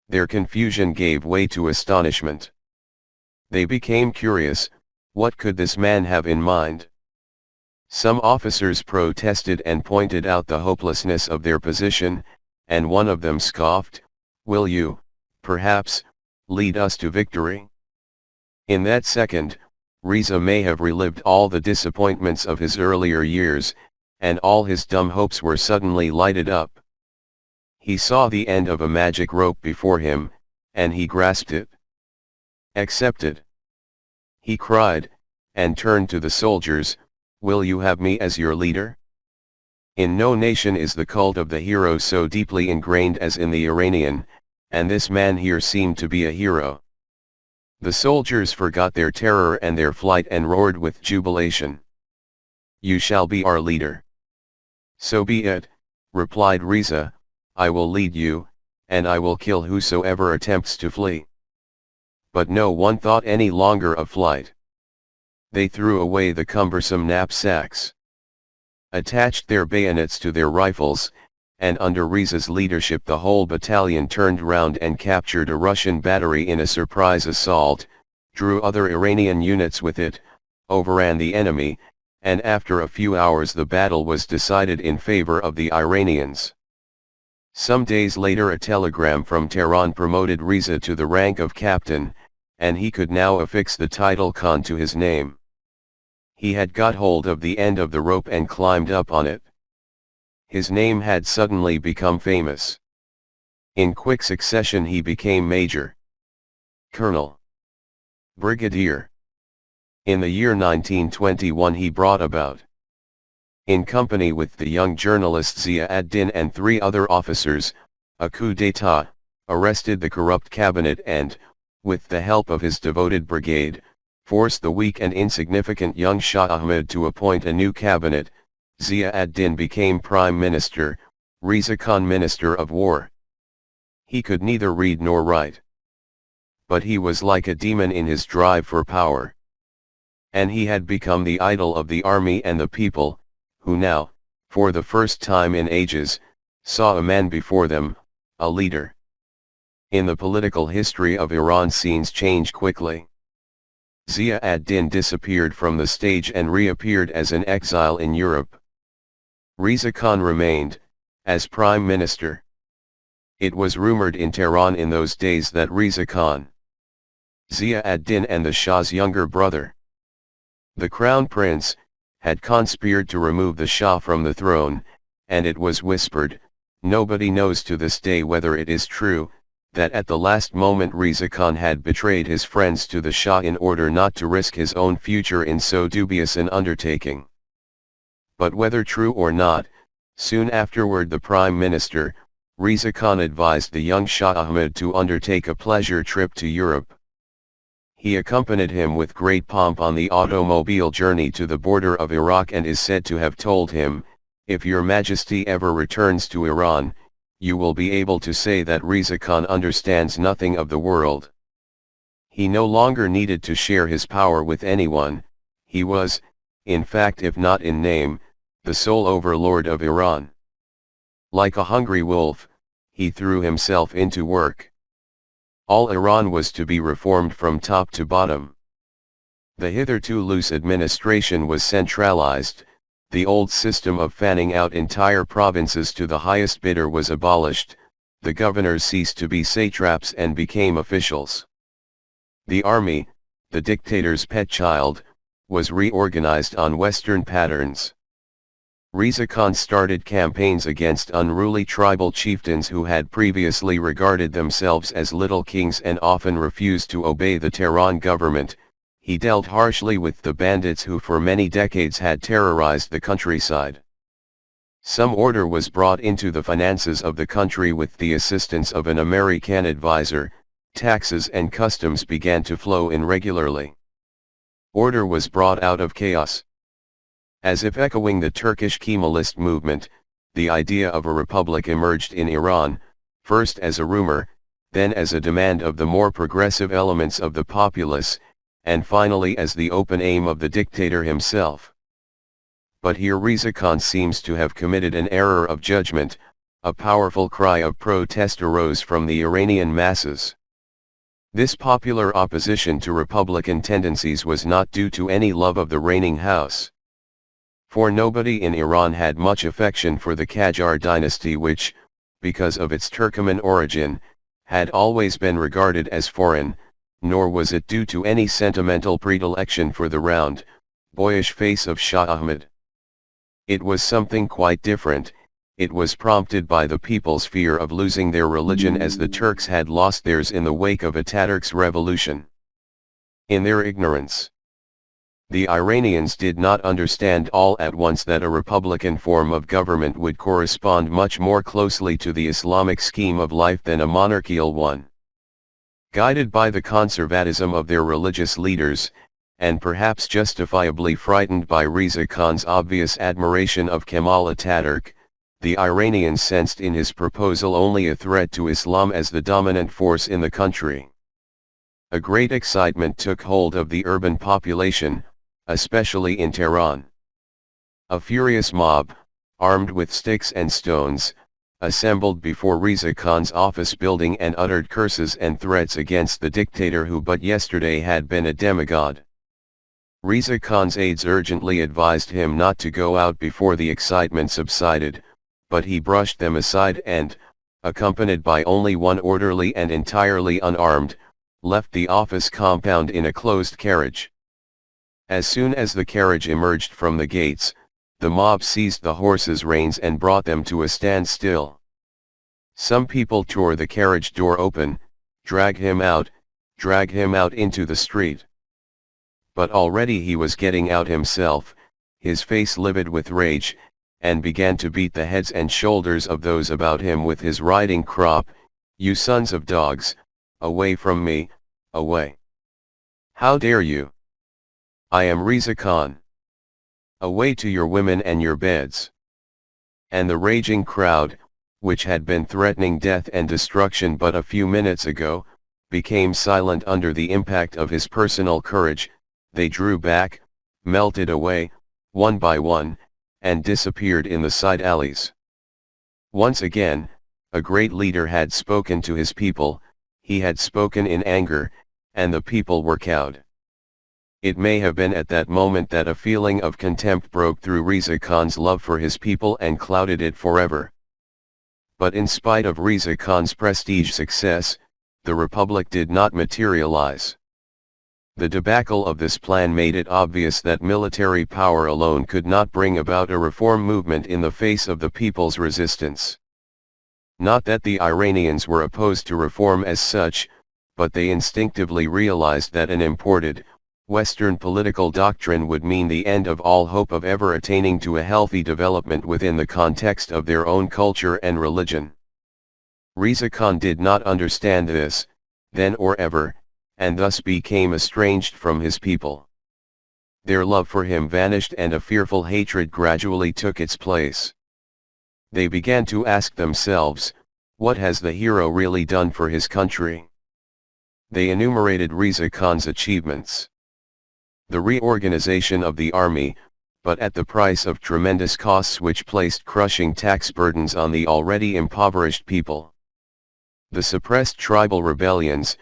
Their confusion gave way to astonishment. They became curious, what could this man have in mind? Some officers protested and pointed out the hopelessness of their position, and one of them scoffed, "Will you, perhaps, lead us to victory?" In that second, Riza may have relived all the disappointments of his earlier years, and all his dumb hopes were suddenly lighted up. He saw the end of a magic rope before him, and he grasped it. "Accepted!" he cried, and turned to the soldiers, "Will you have me as your leader?" In no nation is the cult of the hero so deeply ingrained as in the Iranian, and this man here seemed to be a hero. The soldiers forgot their terror and their flight and roared with jubilation. "You shall be our leader." "So be it," replied Riza, "I will lead you, and I will kill whosoever attempts to flee." But no one thought any longer of flight. They threw away the cumbersome knapsacks, attached their bayonets to their rifles, and under Riza's leadership the whole battalion turned round and captured a Russian battery in a surprise assault, drew other Iranian units with it, overran the enemy, and after a few hours the battle was decided in favor of the Iranians. Some days later a telegram from Tehran promoted Riza to the rank of captain, and he could now affix the title Khan to his name. He had got hold of the end of the rope and climbed up on it. His name had suddenly become famous. In quick succession he became major, colonel, brigadier. In the year 1921 he brought about, in company with the young journalist Zia ad-Din and 3 other officers, a coup d'état, arrested the corrupt cabinet and, with the help of his devoted brigade, forced the weak and insignificant young Shah Ahmed to appoint a new cabinet. Zia ad-Din became prime minister, Riza Khan minister of war. He could neither read nor write. But he was like a demon in his drive for power. And he had become the idol of the army and the people, who now, for the first time in ages, saw a man before them, a leader. In the political history of Iran, scenes change quickly. Zia ad-Din disappeared from the stage and reappeared as an exile in Europe. Riza Khan remained, as prime minister. It was rumored in Tehran in those days that Riza Khan, Zia ad-Din and the Shah's younger brother, the crown prince, had conspired to remove the Shah from the throne, and it was whispered, nobody knows to this day whether it is true, that at the last moment Riza Khan had betrayed his friends to the Shah in order not to risk his own future in so dubious an undertaking. But whether true or not, soon afterward the Prime Minister, Riza Khan, advised the young Shah Ahmed to undertake a pleasure trip to Europe. He accompanied him with great pomp on the automobile journey to the border of Iraq and is said to have told him, "If your Majesty ever returns to Iran, you will be able to say that Riza Khan understands nothing of the world." He no longer needed to share his power with anyone. He was, in fact if not in name, the sole overlord of Iran. Like a hungry wolf, he threw himself into work. All Iran was to be reformed from top to bottom. The hitherto loose administration was centralized, the old system of fanning out entire provinces to the highest bidder was abolished, the governors ceased to be satraps and became officials. The army, the dictator's pet child, was reorganized on Western patterns. Riza Khan started campaigns against unruly tribal chieftains who had previously regarded themselves as little kings and often refused to obey the Tehran government. He dealt harshly with the bandits who for many decades had terrorized the countryside. Some order was brought into the finances of the country with the assistance of an American advisor. Taxes and customs began to flow in regularly. Order was brought out of chaos. As if echoing the Turkish Kemalist movement, the idea of a republic emerged in Iran, first as a rumor, then as a demand of the more progressive elements of the populace, and finally as the open aim of the dictator himself. But here Riza Khan seems to have committed an error of judgment. A powerful cry of protest arose from the Iranian masses. This popular opposition to republican tendencies was not due to any love of the reigning house. For nobody in Iran had much affection for the Qajar dynasty which, because of its Turkoman origin, had always been regarded as foreign, nor was it due to any sentimental predilection for the round, boyish face of Shah Ahmed. It was something quite different. It was prompted by the people's fear of losing their religion as the Turks had lost theirs in the wake of Ataturk's revolution. In their ignorance, the Iranians did not understand all at once that a republican form of government would correspond much more closely to the Islamic scheme of life than a monarchical one. Guided by the conservatism of their religious leaders, and perhaps justifiably frightened by Riza Khan's obvious admiration of Kemal Ataturk, the Iranians sensed in his proposal only a threat to Islam as the dominant force in the country. A great excitement took hold of the urban population, especially in Tehran. A furious mob, armed with sticks and stones, assembled before Riza Khan's office building and uttered curses and threats against the dictator who but yesterday had been a demigod. Riza Khan's aides urgently advised him not to go out before the excitement subsided, but he brushed them aside and, accompanied by only one orderly and entirely unarmed, left the office compound in a closed carriage. As soon as the carriage emerged from the gates, the mob seized the horses' reins and brought them to a standstill. Some people tore the carriage door open, dragged him out, drag him out into the street. But already he was getting out himself, his face livid with rage, and began to beat the heads and shoulders of those about him with his riding crop. "You sons of dogs, away from me, away! How dare you? I am Riza Khan. Away to your women and your beds." And the raging crowd, which had been threatening death and destruction but a few minutes ago, became silent under the impact of his personal courage. They drew back, melted away, one by one, and disappeared in the side alleys. Once again, a great leader had spoken to his people. He had spoken in anger, and the people were cowed. It may have been at that moment that a feeling of contempt broke through Riza Khan's love for his people and clouded it forever. But in spite of Riza Khan's prestige success, the Republic did not materialize. The debacle of this plan made it obvious that military power alone could not bring about a reform movement in the face of the people's resistance. Not that the Iranians were opposed to reform as such, but they instinctively realized that an imported, Western political doctrine would mean the end of all hope of ever attaining to a healthy development within the context of their own culture and religion. Riza Khan did not understand this, then or ever, and thus became estranged from his people. Their love for him vanished and a fearful hatred gradually took its place. They began to ask themselves, what has the hero really done for his country? They enumerated Riza Khan's achievements. The reorganization of the army, but at the price of tremendous costs which placed crushing tax burdens on the already impoverished people. The suppressed tribal rebellions,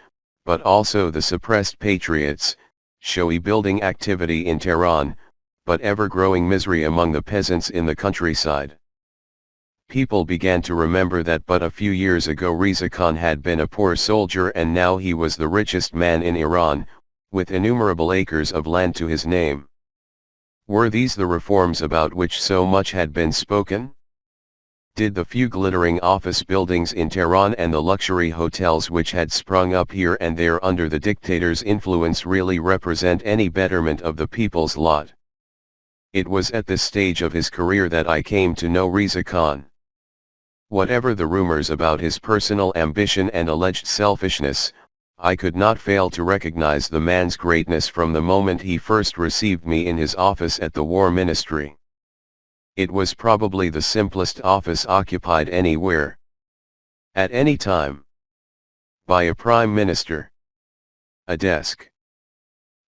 but also the suppressed patriots, showy building activity in Tehran, but ever-growing misery among the peasants in the countryside. People began to remember that but a few years ago Riza Khan had been a poor soldier and now he was the richest man in Iran, with innumerable acres of land to his name. Were these the reforms about which so much had been spoken? Did the few glittering office buildings in Tehran and the luxury hotels which had sprung up here and there under the dictator's influence really represent any betterment of the people's lot? It was at this stage of his career that I came to know Riza Khan. Whatever the rumors about his personal ambition and alleged selfishness, I could not fail to recognize the man's greatness from the moment he first received me in his office at the War Ministry. It was probably the simplest office occupied anywhere, at any time, by a prime minister. A desk,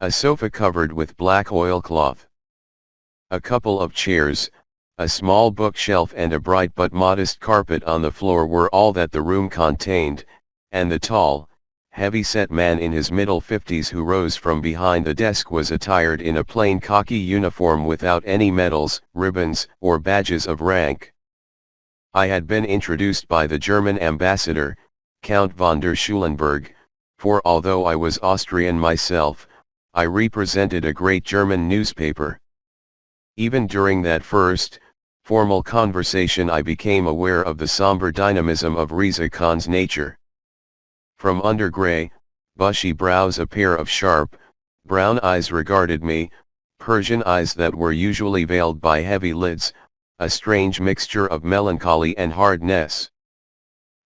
a sofa covered with black oilcloth, a couple of chairs, a small bookshelf and a bright but modest carpet on the floor were all that the room contained, and the tall, heavy-set man in his middle 50s who rose from behind the desk was attired in a plain khaki uniform without any medals, ribbons, or badges of rank. I had been introduced by the German ambassador, Count von der Schulenburg, for although I was Austrian myself, I represented a great German newspaper. Even during that first, formal conversation I became aware of the somber dynamism of Riza Khan's nature. From under grey, bushy brows a pair of sharp, brown eyes regarded me, Persian eyes that were usually veiled by heavy lids, a strange mixture of melancholy and hardness.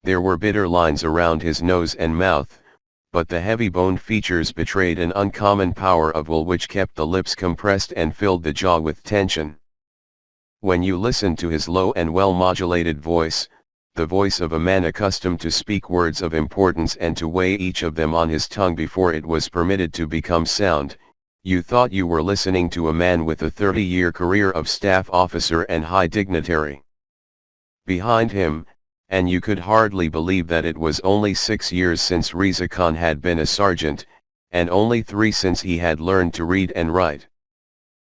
There were bitter lines around his nose and mouth, but the heavy boned features betrayed an uncommon power of will which kept the lips compressed and filled the jaw with tension. When you listened to his low and well-modulated voice, the voice of a man accustomed to speak words of importance and to weigh each of them on his tongue before it was permitted to become sound, you thought you were listening to a man with a 30-year career of staff officer and high dignitary. Behind him, and you could hardly believe that it was only 6 years since Riza Khan had been a sergeant, and only 3 since he had learned to read and write.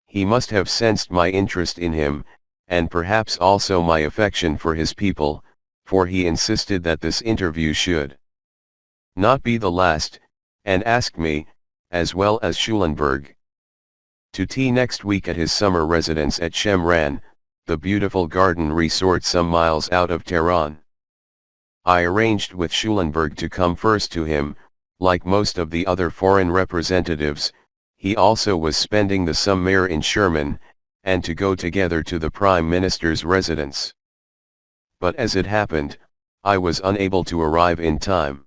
He must have sensed my interest in him, and perhaps also my affection for his people, for he insisted that this interview should not be the last, and asked me, as well as Schulenburg, to tea next week at his summer residence at Shemran, the beautiful garden resort some miles out of Tehran. I arranged with Schulenburg to come first to him, Like most of the other foreign representatives, he also was spending the summer in Sherman, and to go together to the Prime Minister's residence. But as it happened, I was unable to arrive in time.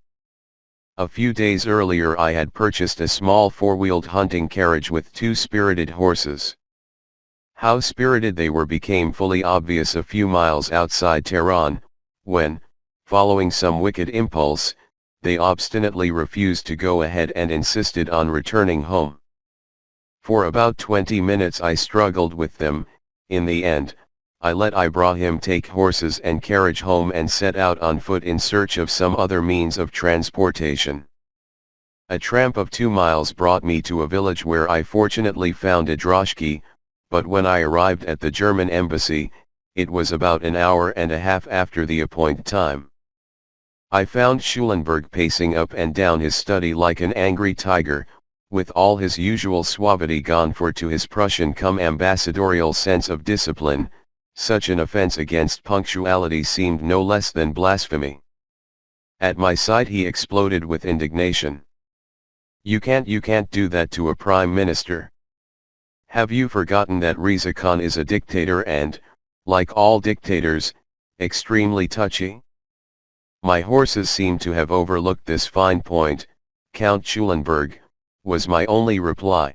A few days earlier I had purchased a small four-wheeled hunting carriage with 2 spirited horses. How spirited they were became fully obvious a few miles outside Tehran, when, following some wicked impulse, they obstinately refused to go ahead and insisted on returning home. For about 20 minutes I struggled with them. In the end, I let Ibrahim take horses and carriage home and set out on foot in search of some other means of transportation. A tramp of 2 miles brought me to a village where I fortunately found a droshky, but when I arrived at the German embassy, it was about an hour and a half after the appointed time. I found Schulenberg pacing up and down his study like an angry tiger, with all his usual suavity gone for to his Prussian cum ambassadorial sense of discipline. Such an offense against punctuality seemed no less than blasphemy. At my sight he exploded with indignation. You can't do that to a prime minister. Have you forgotten that Reza Khan is a dictator and, like all dictators, extremely touchy? My horses seem to have overlooked this fine point, Count Schulenberg, was my only reply.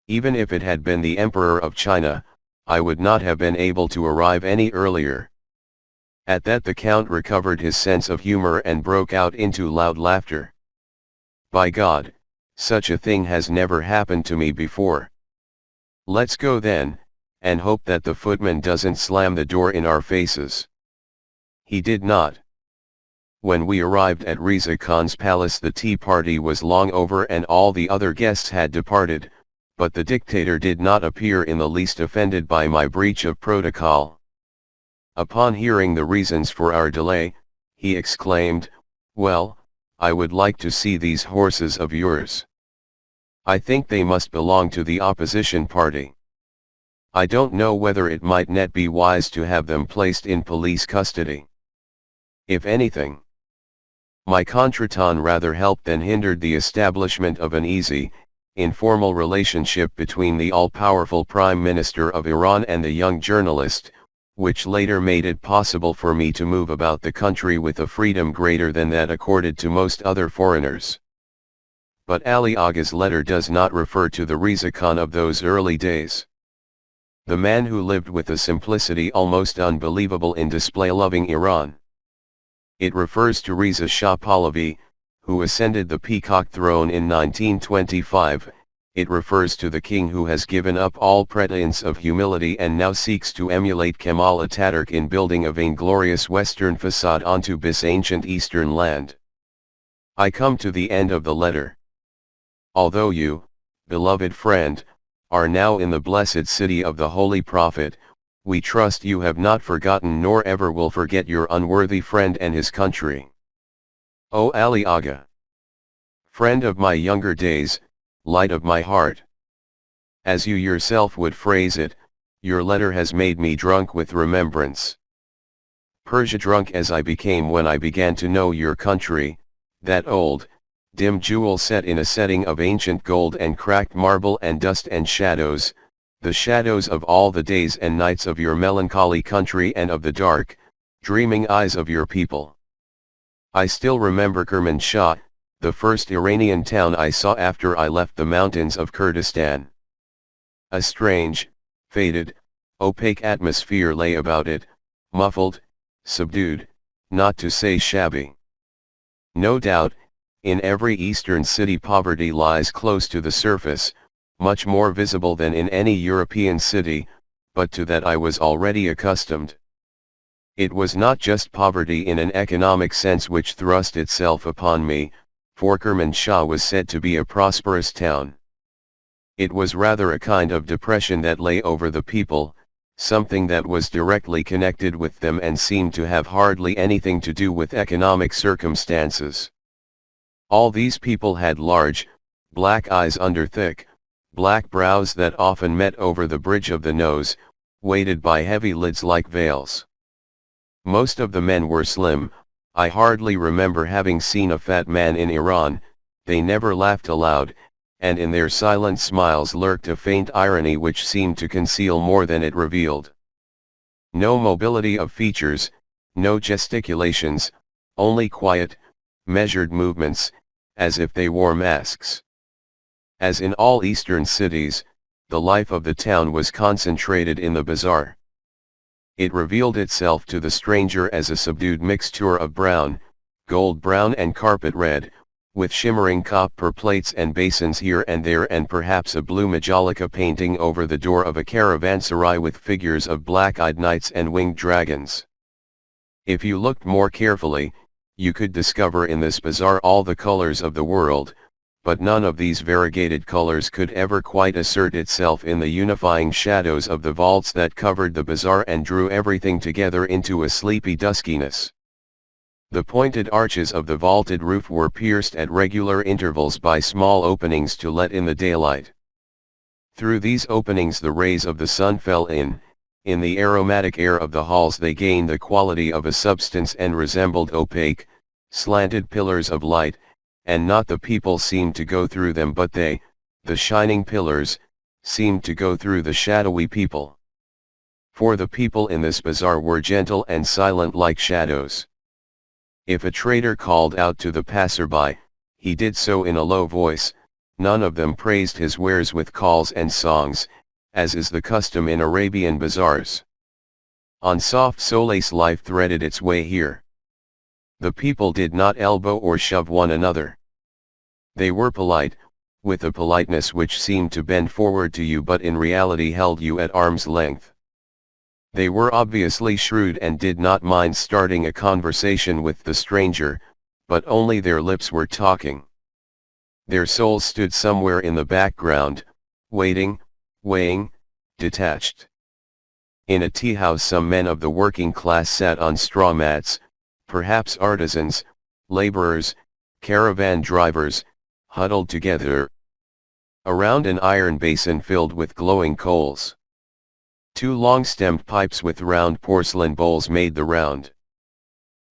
Even if it had been the Emperor of China, I would not have been able to arrive any earlier. At that the Count recovered his sense of humor and broke out into loud laughter. By God, such a thing has never happened to me before. Let's go then, and hope that the footman doesn't slam the door in our faces. He did not. When we arrived at Reza Khan's palace the tea party was long over and all the other guests had departed, but the dictator did not appear in the least offended by my breach of protocol. Upon hearing the reasons for our delay, he exclaimed, "Well, I would like to see these horses of yours. I think they must belong to the opposition party. I don't know whether it might not be wise to have them placed in police custody. If anything, my contretemps rather helped than hindered the establishment of an easy, informal relationship between the all-powerful Prime Minister of Iran and the young journalist, which later made it possible for me to move about the country with a freedom greater than that accorded to most other foreigners." But Ali Agha's letter does not refer to the Reza Khan of those early days. The man who lived with a simplicity almost unbelievable in display-loving Iran. It refers to Reza Shah Pahlavi, who ascended the peacock throne in 1925, it refers to the king who has given up all pretense of humility and now seeks to emulate Kemal Ataturk in building a vainglorious western facade onto this ancient eastern land. I come to the end of the letter. Although you, beloved friend, are now in the blessed city of the Holy Prophet, we trust you have not forgotten nor ever will forget your unworthy friend and his country. O Ali Agha! Friend of my younger days, light of my heart. As you yourself would phrase it, your letter has made me drunk with remembrance. Persia drunk as I became when I began to know your country, that old, dim jewel set in a setting of ancient gold and cracked marble and dust and shadows, the shadows of all the days and nights of your melancholy country and of the dark, dreaming eyes of your people. I still remember Kermanshah, the first Iranian town I saw after I left the mountains of Kurdistan. A strange, faded, opaque atmosphere lay about it, muffled, subdued, not to say shabby. No doubt, in every eastern city poverty lies close to the surface, much more visible than in any European city, but to that I was already accustomed. It was not just poverty in an economic sense which thrust itself upon me, for Kermanshah was said to be a prosperous town. It was rather a kind of depression that lay over the people, something that was directly connected with them and seemed to have hardly anything to do with economic circumstances. All these people had large, black eyes under thick, black brows that often met over the bridge of the nose, weighted by heavy lids like veils. Most of the men were slim. I hardly remember having seen a fat man in Iran, they never laughed aloud, and in their silent smiles lurked a faint irony which seemed to conceal more than it revealed. No mobility of features, no gesticulations, only quiet, measured movements, as if they wore masks. As in all Eastern cities, the life of the town was concentrated in the bazaar. It revealed itself to the stranger as a subdued mixture of brown, gold brown and carpet red, with shimmering copper plates and basins here and there, and perhaps a blue majolica painting over the door of a caravanserai with figures of black-eyed knights and winged dragons. If you looked more carefully, you could discover in this bazaar all the colors of the world, but none of these variegated colors could ever quite assert itself in the unifying shadows of the vaults that covered the bazaar and drew everything together into a sleepy duskiness. The pointed arches of the vaulted roof were pierced at regular intervals by small openings to let in the daylight. Through these openings the rays of the sun fell in the aromatic air of the halls they gained the quality of a substance and resembled opaque, slanted pillars of light, and not the people seemed to go through them but they, the shining pillars, seemed to go through the shadowy people. For the people in this bazaar were gentle and silent like shadows. If a trader called out to the passerby, he did so in a low voice. None of them praised his wares with calls and songs, as is the custom in Arabian bazaars. On soft solace life threaded its way here. The people did not elbow or shove one another. They were polite, with a politeness which seemed to bend forward to you but in reality held you at arm's length. They were obviously shrewd and did not mind starting a conversation with the stranger, but only their lips were talking. Their souls stood somewhere in the background, waiting, weighing, detached. In a tea house some men of the working class sat on straw mats, perhaps artisans, laborers, caravan drivers, huddled together around an iron basin filled with glowing coals. Two long-stemmed pipes with round porcelain bowls made the round.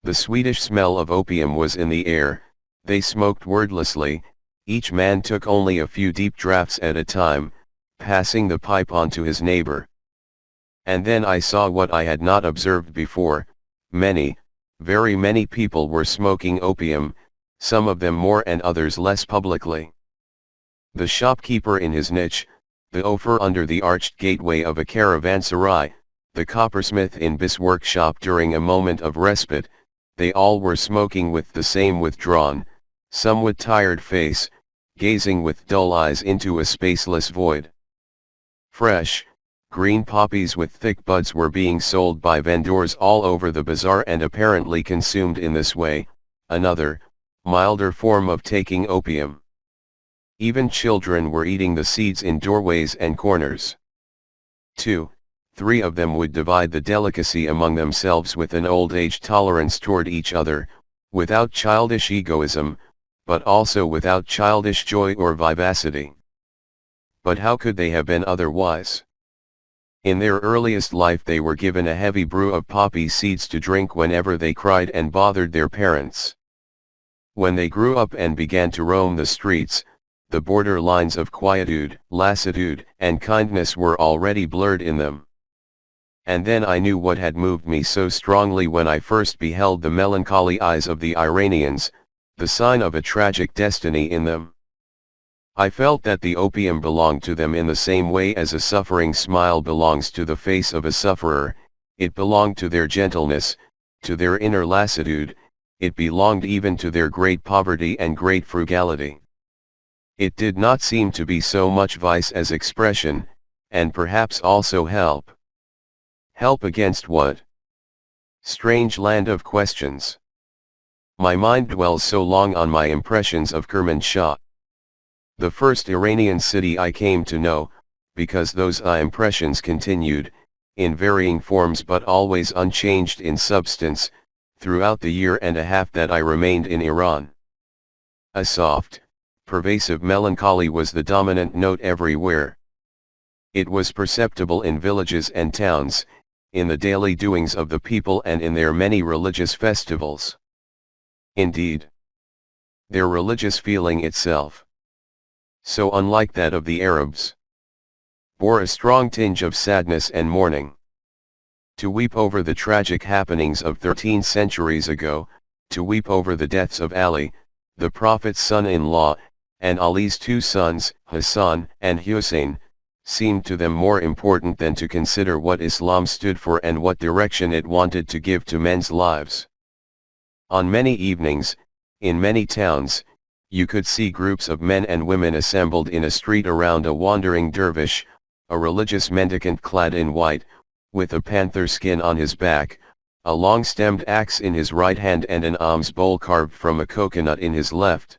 The sweetish smell of opium was in the air. They smoked wordlessly, each man took only a few deep draughts at a time, passing the pipe on to his neighbor. And then I saw what I had not observed before. Many, very many people were smoking opium, some of them more and others less publicly. The shopkeeper in his niche, the ophir under the arched gateway of a caravanserai, the coppersmith in bis workshop during a moment of respite, they all were smoking with the same withdrawn, somewhat tired face, gazing with dull eyes into a spaceless void. Fresh, green poppies with thick buds were being sold by vendors all over the bazaar and apparently consumed in this way, another, milder form of taking opium. Even children were eating the seeds in doorways and corners. 2, 3 of them would divide the delicacy among themselves with an old-age tolerance toward each other, without childish egoism, but also without childish joy or vivacity. But how could they have been otherwise? In their earliest life they were given a heavy brew of poppy seeds to drink whenever they cried and bothered their parents. When they grew up and began to roam the streets, the border lines of quietude, lassitude, and kindness were already blurred in them. And then I knew what had moved me so strongly when I first beheld the melancholy eyes of the Iranians, the sign of a tragic destiny in them. I felt that the opium belonged to them in the same way as a suffering smile belongs to the face of a sufferer. It belonged to their gentleness, to their inner lassitude, it belonged even to their great poverty and great frugality. It did not seem to be so much vice as expression, and perhaps also help. Help against what? Strange land of questions. My mind dwells so long on my impressions of Kermanshah, the first Iranian city I came to know, because those impressions continued, in varying forms but always unchanged in substance, throughout the year and a half that I remained in Iran. A soft, pervasive melancholy was the dominant note everywhere. It was perceptible in villages and towns, in the daily doings of the people and in their many religious festivals. Indeed, their religious feeling itself, so unlike that of the Arabs, bore a strong tinge of sadness and mourning. To weep over the tragic happenings of 13 centuries ago, to weep over the deaths of Ali, the Prophet's son-in-law, and Ali's two sons, Hussain and Hussain, seemed to them more important than to consider what Islam stood for and what direction it wanted to give to men's lives. On many evenings, in many towns, you could see groups of men and women assembled in a street around a wandering dervish, a religious mendicant clad in white, with a panther skin on his back, a long-stemmed axe in his right hand and an alms bowl carved from a coconut in his left.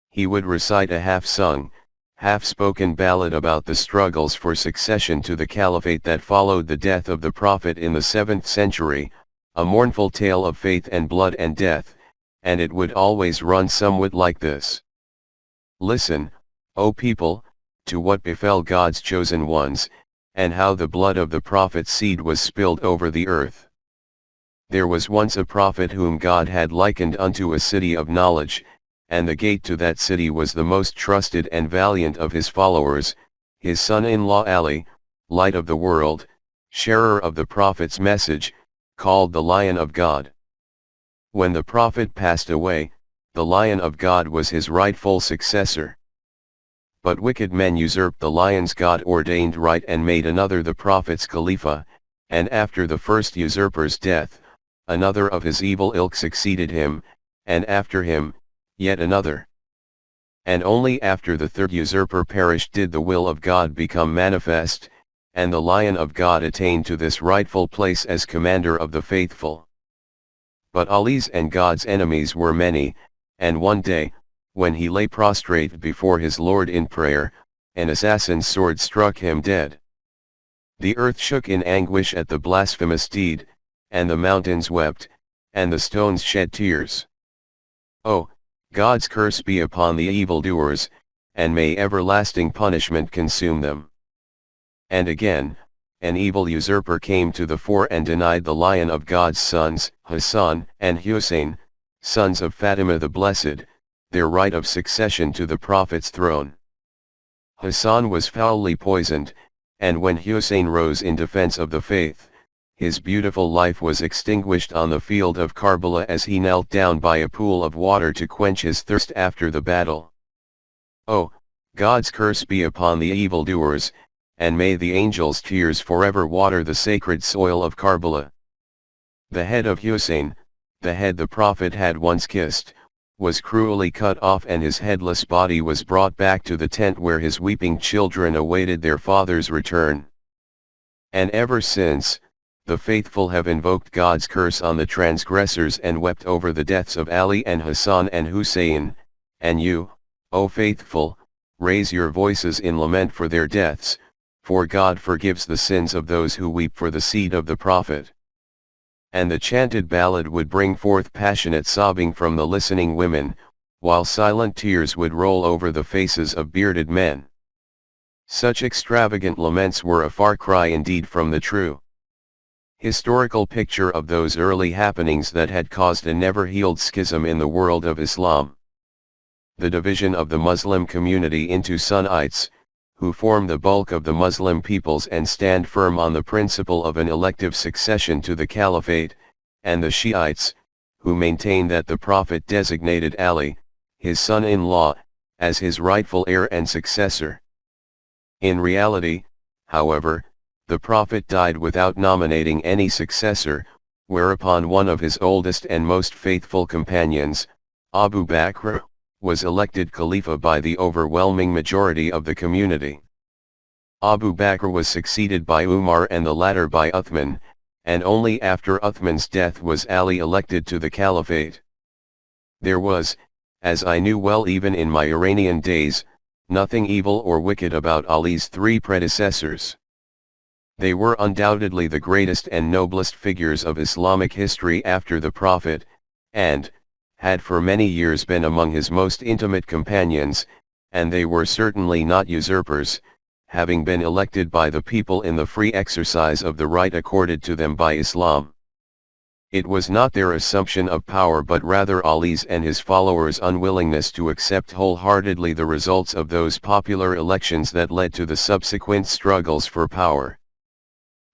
He would recite a half-sung, half-spoken ballad about the struggles for succession to the caliphate that followed the death of the Prophet in the 7th century, a mournful tale of faith and blood and death, and it would always run somewhat like this. Listen, O people, to what befell God's chosen ones, and how the blood of the Prophet's seed was spilled over the earth. There was once a prophet whom God had likened unto a city of knowledge, and the gate to that city was the most trusted and valiant of his followers, his son-in-law Ali, light of the world, sharer of the Prophet's message, called the Lion of God. When the Prophet passed away, the Lion of God was his rightful successor. But wicked men usurped the Lion's God-ordained right and made another the Prophet's Khalifa, and after the first usurper's death, another of his evil ilk succeeded him, and after him, yet another. And only after the third usurper perished did the will of God become manifest, and the Lion of God attained to this rightful place as commander of the faithful. But Ali's and God's enemies were many, and one day, when he lay prostrate before his Lord in prayer, an assassin's sword struck him dead. The earth shook in anguish at the blasphemous deed, and the mountains wept, and the stones shed tears. Oh, God's curse be upon the evildoers, and may everlasting punishment consume them. And again, an evil usurper came to the fore and denied the Lion of God's sons, Hussain and Hussain, sons of Fatima the Blessed, their right of succession to the Prophet's throne. Hussain was foully poisoned, and when Hussain rose in defense of the faith, his beautiful life was extinguished on the field of Karbala as he knelt down by a pool of water to quench his thirst after the battle. Oh, God's curse be upon the evildoers, and may the angels' tears forever water the sacred soil of Karbala. The head of Hussain, the head the Prophet had once kissed, was cruelly cut off, and his headless body was brought back to the tent where his weeping children awaited their father's return. And ever since, the faithful have invoked God's curse on the transgressors and wept over the deaths of Ali and Hussain and Hussein, and you, O faithful, raise your voices in lament for their deaths, for God forgives the sins of those who weep for the seed of the Prophet. And the chanted ballad would bring forth passionate sobbing from the listening women, while silent tears would roll over the faces of bearded men. Such extravagant laments were a far cry indeed from the true historical picture of those early happenings that had caused a never-healed schism in the world of Islam. The division of the Muslim community into Sunnites, who form the bulk of the Muslim peoples and stand firm on the principle of an elective succession to the caliphate, and the Shiites, who maintain that the Prophet designated Ali, his son-in-law, as his rightful heir and successor. In reality, however, the Prophet died without nominating any successor, whereupon one of his oldest and most faithful companions, Abu Bakr, was elected Khalifa by the overwhelming majority of the community. Abu Bakr was succeeded by Umar and the latter by Uthman, and only after Uthman's death was Ali elected to the caliphate. There was, as I knew well even in my Iranian days, nothing evil or wicked about Ali's three predecessors. They were undoubtedly the greatest and noblest figures of Islamic history after the Prophet, and had for many years been among his most intimate companions, and they were certainly not usurpers, having been elected by the people in the free exercise of the right accorded to them by Islam. It was not their assumption of power but rather Ali's and his followers' unwillingness to accept wholeheartedly the results of those popular elections that led to the subsequent struggles for power.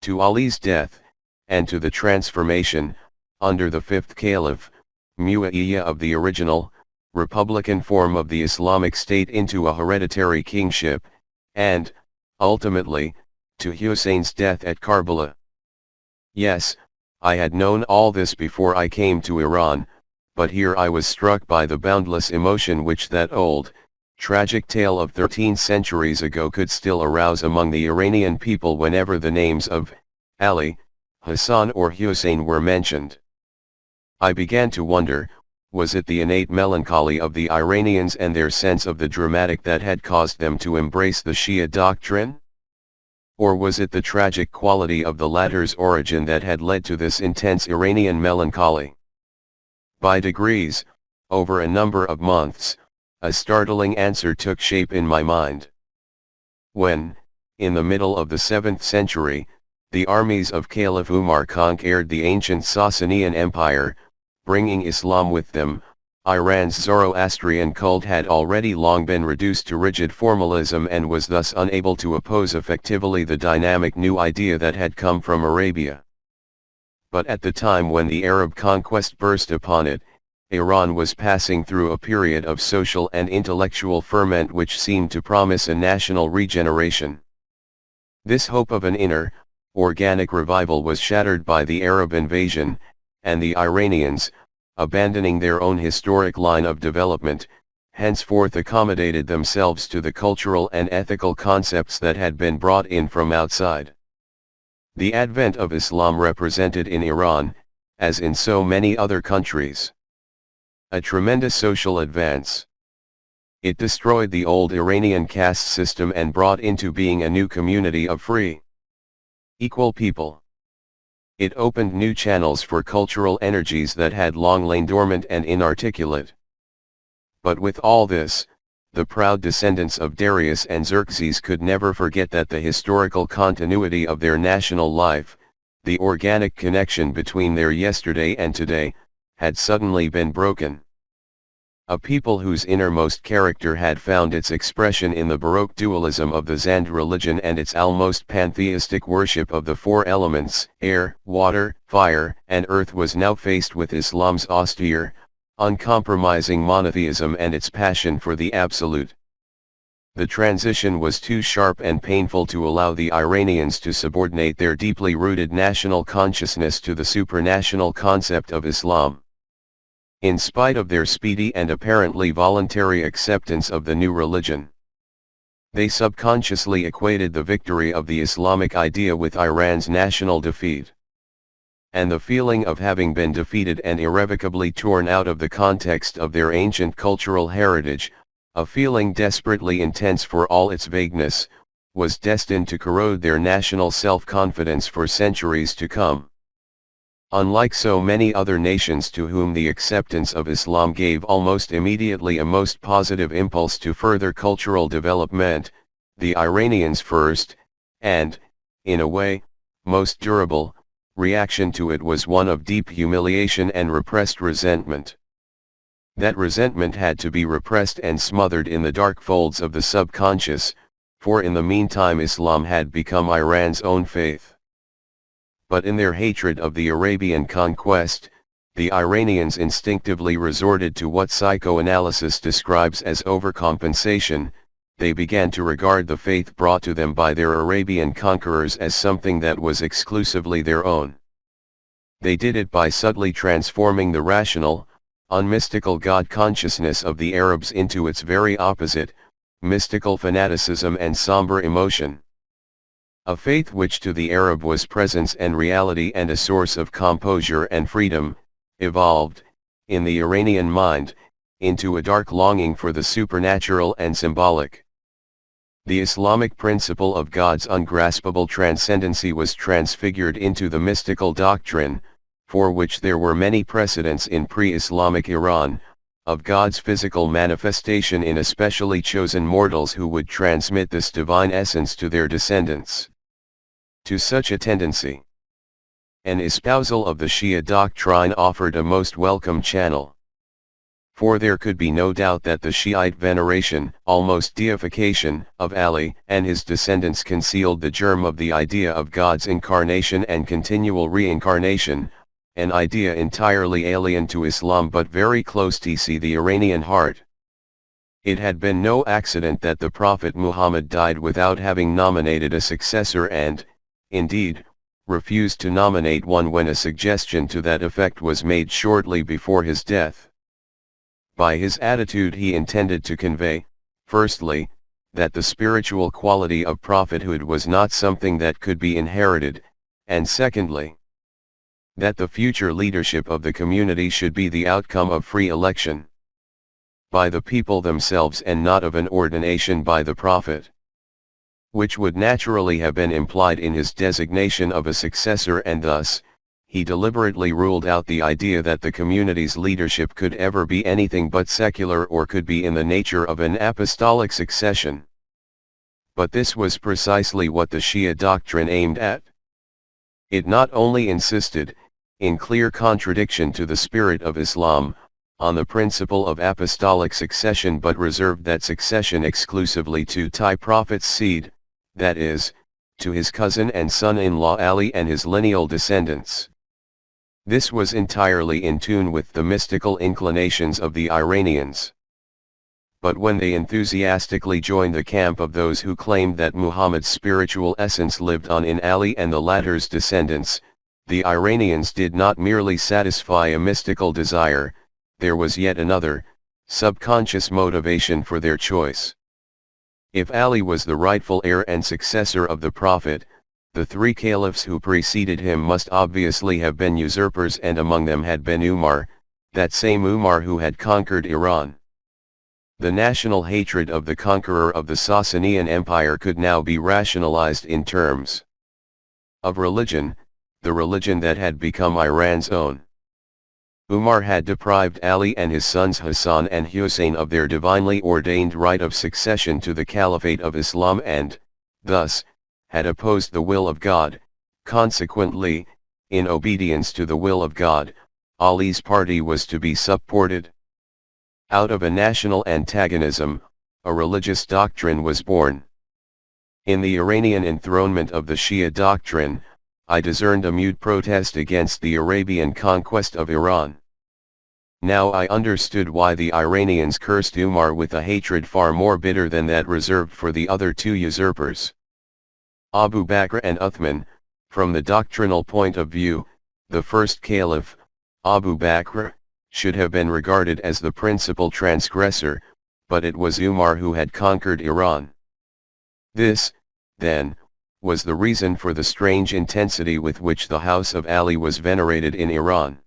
To Ali's death, and to the transformation, under the fifth caliph, Muawiyah of the original, republican form of the Islamic State into a hereditary kingship, and, ultimately, to Hussein's death at Karbala. Yes, I had known all this before I came to Iran, but here I was struck by the boundless emotion which that old, tragic tale of 13 centuries ago could still arouse among the Iranian people whenever the names of Ali, Hassan or Hussein were mentioned. I began to wonder, was it the innate melancholy of the Iranians and their sense of the dramatic that had caused them to embrace the Shia doctrine? Or was it the tragic quality of the latter's origin that had led to this intense Iranian melancholy? By degrees, over a number of months, a startling answer took shape in my mind. When, in the middle of the 7th century, the armies of Caliph Umar conquered the ancient Sasanian Empire, bringing Islam with them, Iran's Zoroastrian cult had already long been reduced to rigid formalism and was thus unable to oppose effectively the dynamic new idea that had come from Arabia. But at the time when the Arab conquest burst upon it, Iran was passing through a period of social and intellectual ferment which seemed to promise a national regeneration. This hope of an inner, organic revival was shattered by the Arab invasion, and the Iranians, abandoning their own historic line of development, henceforth accommodated themselves to the cultural and ethical concepts that had been brought in from outside. The advent of Islam represented in Iran, as in so many other countries, a tremendous social advance. It destroyed the old Iranian caste system and brought into being a new community of free, equal people. It opened new channels for cultural energies that had long lain dormant and inarticulate. But with all this, the proud descendants of Darius and Xerxes could never forget that the historical continuity of their national life, the organic connection between their yesterday and today, had suddenly been broken. A people whose innermost character had found its expression in the Baroque dualism of the Zand religion and its almost pantheistic worship of the four elements, air, water, fire, and earth, was now faced with Islam's austere, uncompromising monotheism and its passion for the absolute. The transition was too sharp and painful to allow the Iranians to subordinate their deeply rooted national consciousness to the supranational concept of Islam. In spite of their speedy and apparently voluntary acceptance of the new religion, they subconsciously equated the victory of the Islamic idea with Iran's national defeat. And the feeling of having been defeated and irrevocably torn out of the context of their ancient cultural heritage, a feeling desperately intense for all its vagueness, was destined to corrode their national self-confidence for centuries to come. Unlike so many other nations to whom the acceptance of Islam gave almost immediately a most positive impulse to further cultural development, the Iranians' first, and, in a way, most durable, reaction to it was one of deep humiliation and repressed resentment. That resentment had to be repressed and smothered in the dark folds of the subconscious, for in the meantime Islam had become Iran's own faith. But in their hatred of the Arabian conquest, the Iranians instinctively resorted to what psychoanalysis describes as overcompensation. They began to regard the faith brought to them by their Arabian conquerors as something that was exclusively their own. They did it by subtly transforming the rational, unmystical God consciousness of the Arabs into its very opposite, mystical fanaticism and somber emotion. A faith which to the Arab was presence and reality and a source of composure and freedom, evolved, in the Iranian mind, into a dark longing for the supernatural and symbolic. The Islamic principle of God's ungraspable transcendency was transfigured into the mystical doctrine, for which there were many precedents in pre-Islamic Iran, of God's physical manifestation in especially chosen mortals who would transmit this divine essence to their descendants. To such a tendency, an espousal of the Shia doctrine offered a most welcome channel. For there could be no doubt that the Shiite veneration, almost deification, of Ali and his descendants concealed the germ of the idea of God's incarnation and continual reincarnation, an idea entirely alien to Islam but very close to the Iranian heart. It had been no accident that the Prophet Muhammad died without having nominated a successor and, indeed, refused to nominate one when a suggestion to that effect was made shortly before his death. By his attitude he intended to convey, firstly, that the spiritual quality of prophethood was not something that could be inherited, and secondly, that the future leadership of the community should be the outcome of free election by the people themselves and not of an ordination by the prophet, which would naturally have been implied in his designation of a successor, and thus, he deliberately ruled out the idea that the community's leadership could ever be anything but secular or could be in the nature of an apostolic succession. But this was precisely what the Shia doctrine aimed at. It not only insisted, in clear contradiction to the spirit of Islam, on the principle of apostolic succession but reserved that succession exclusively to the Prophet's seed, that is, to his cousin and son-in-law Ali and his lineal descendants. This was entirely in tune with the mystical inclinations of the Iranians. But when they enthusiastically joined the camp of those who claimed that Muhammad's spiritual essence lived on in Ali and the latter's descendants, the Iranians did not merely satisfy a mystical desire, there was yet another, subconscious motivation for their choice. If Ali was the rightful heir and successor of the Prophet, the three caliphs who preceded him must obviously have been usurpers, and among them had been Umar, that same Umar who had conquered Iran. The national hatred of the conqueror of the Sasanian Empire could now be rationalized in terms of religion, the religion that had become Iran's own. Umar had deprived Ali and his sons Hassan and Hussain of their divinely ordained right of succession to the Caliphate of Islam and, thus, had opposed the will of God. Consequently, in obedience to the will of God, Ali's party was to be supported. Out of a national antagonism, a religious doctrine was born. In the Iranian enthronement of the Shia doctrine, I discerned a mute protest against the Arabian conquest of Iran. Now I understood why the Iranians cursed Umar with a hatred far more bitter than that reserved for the other two usurpers. Abu Bakr and Uthman, from the doctrinal point of view, the first caliph, Abu Bakr, should have been regarded as the principal transgressor, but it was Umar who had conquered Iran. This, then, was the reason for the strange intensity with which the house of Ali was venerated in Iran.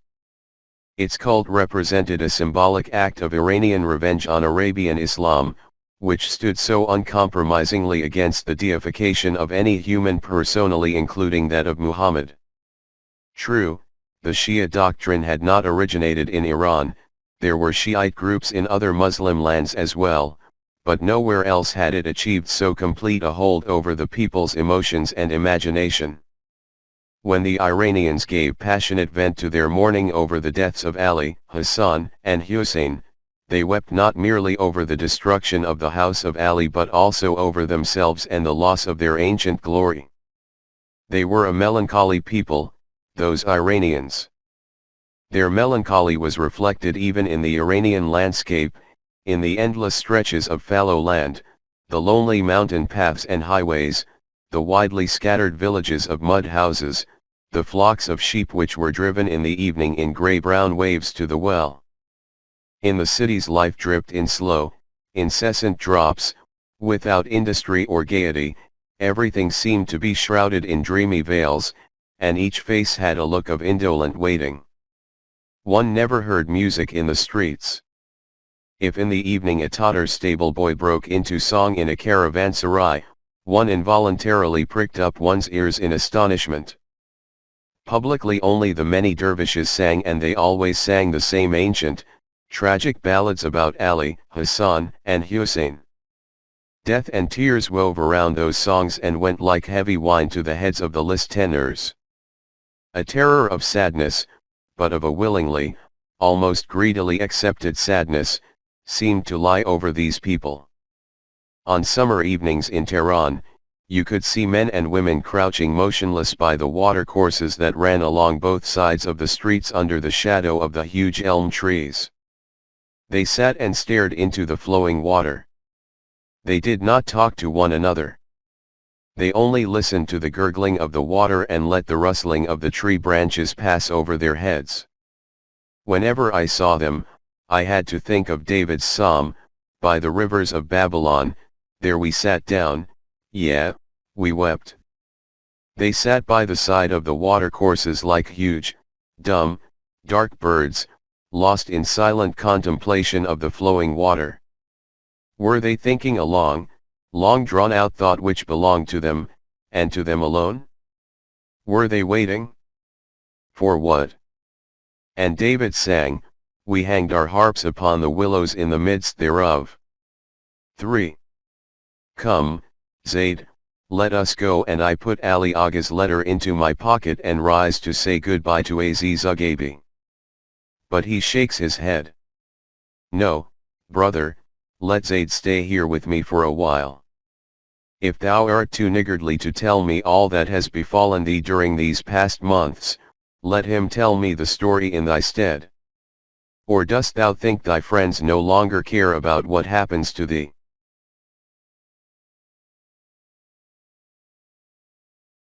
Its cult represented a symbolic act of Iranian revenge on Arabian Islam, which stood so uncompromisingly against the deification of any human personally, including that of Muhammad. True, the Shia doctrine had not originated in Iran, there were Shiite groups in other Muslim lands as well, but nowhere else had it achieved so complete a hold over the people's emotions and imagination. When the Iranians gave passionate vent to their mourning over the deaths of Ali, Hassan, and Hussain, they wept not merely over the destruction of the house of Ali but also over themselves and the loss of their ancient glory. They were a melancholy people, those Iranians. Their melancholy was reflected even in the Iranian landscape, in the endless stretches of fallow land, the lonely mountain paths and highways, the widely scattered villages of mud houses, the flocks of sheep which were driven in the evening in grey-brown waves to the well. In the cities life dripped in slow, incessant drops, without industry or gaiety, everything seemed to be shrouded in dreamy veils, and each face had a look of indolent waiting. One never heard music in the streets. If in the evening a Tatar stable boy broke into song in a caravanserai, one involuntarily pricked up one's ears in astonishment. Publicly only the many dervishes sang, and they always sang the same ancient, tragic ballads about Ali, Hassan, and Hussain. Death and tears wove around those songs and went like heavy wine to the heads of the listeners. A terror of sadness, but of a willingly, almost greedily accepted sadness, seemed to lie over these people. On summer evenings in Tehran, you could see men and women crouching motionless by the watercourses that ran along both sides of the streets under the shadow of the huge elm trees. They sat and stared into the flowing water. They did not talk to one another. They only listened to the gurgling of the water and let the rustling of the tree branches pass over their heads. Whenever I saw them, I had to think of David's psalm, "By the rivers of Babylon, there we sat down, yeah, we wept." They sat by the side of the watercourses like huge, dumb, dark birds, lost in silent contemplation of the flowing water. Were they thinking a long drawn-out thought which belonged to them, and to them alone? Were they waiting? For what? And David sang, "We hanged our harps upon the willows in the midst thereof." 3. Come, Zayd, let us go, and I put Ali Agha's letter into my pocket and rise to say goodbye to Aziz Agabi. But he shakes his head. No, brother, let Zayd stay here with me for a while. If thou art too niggardly to tell me all that has befallen thee during these past months, let him tell me the story in thy stead. Or dost thou think thy friends no longer care about what happens to thee?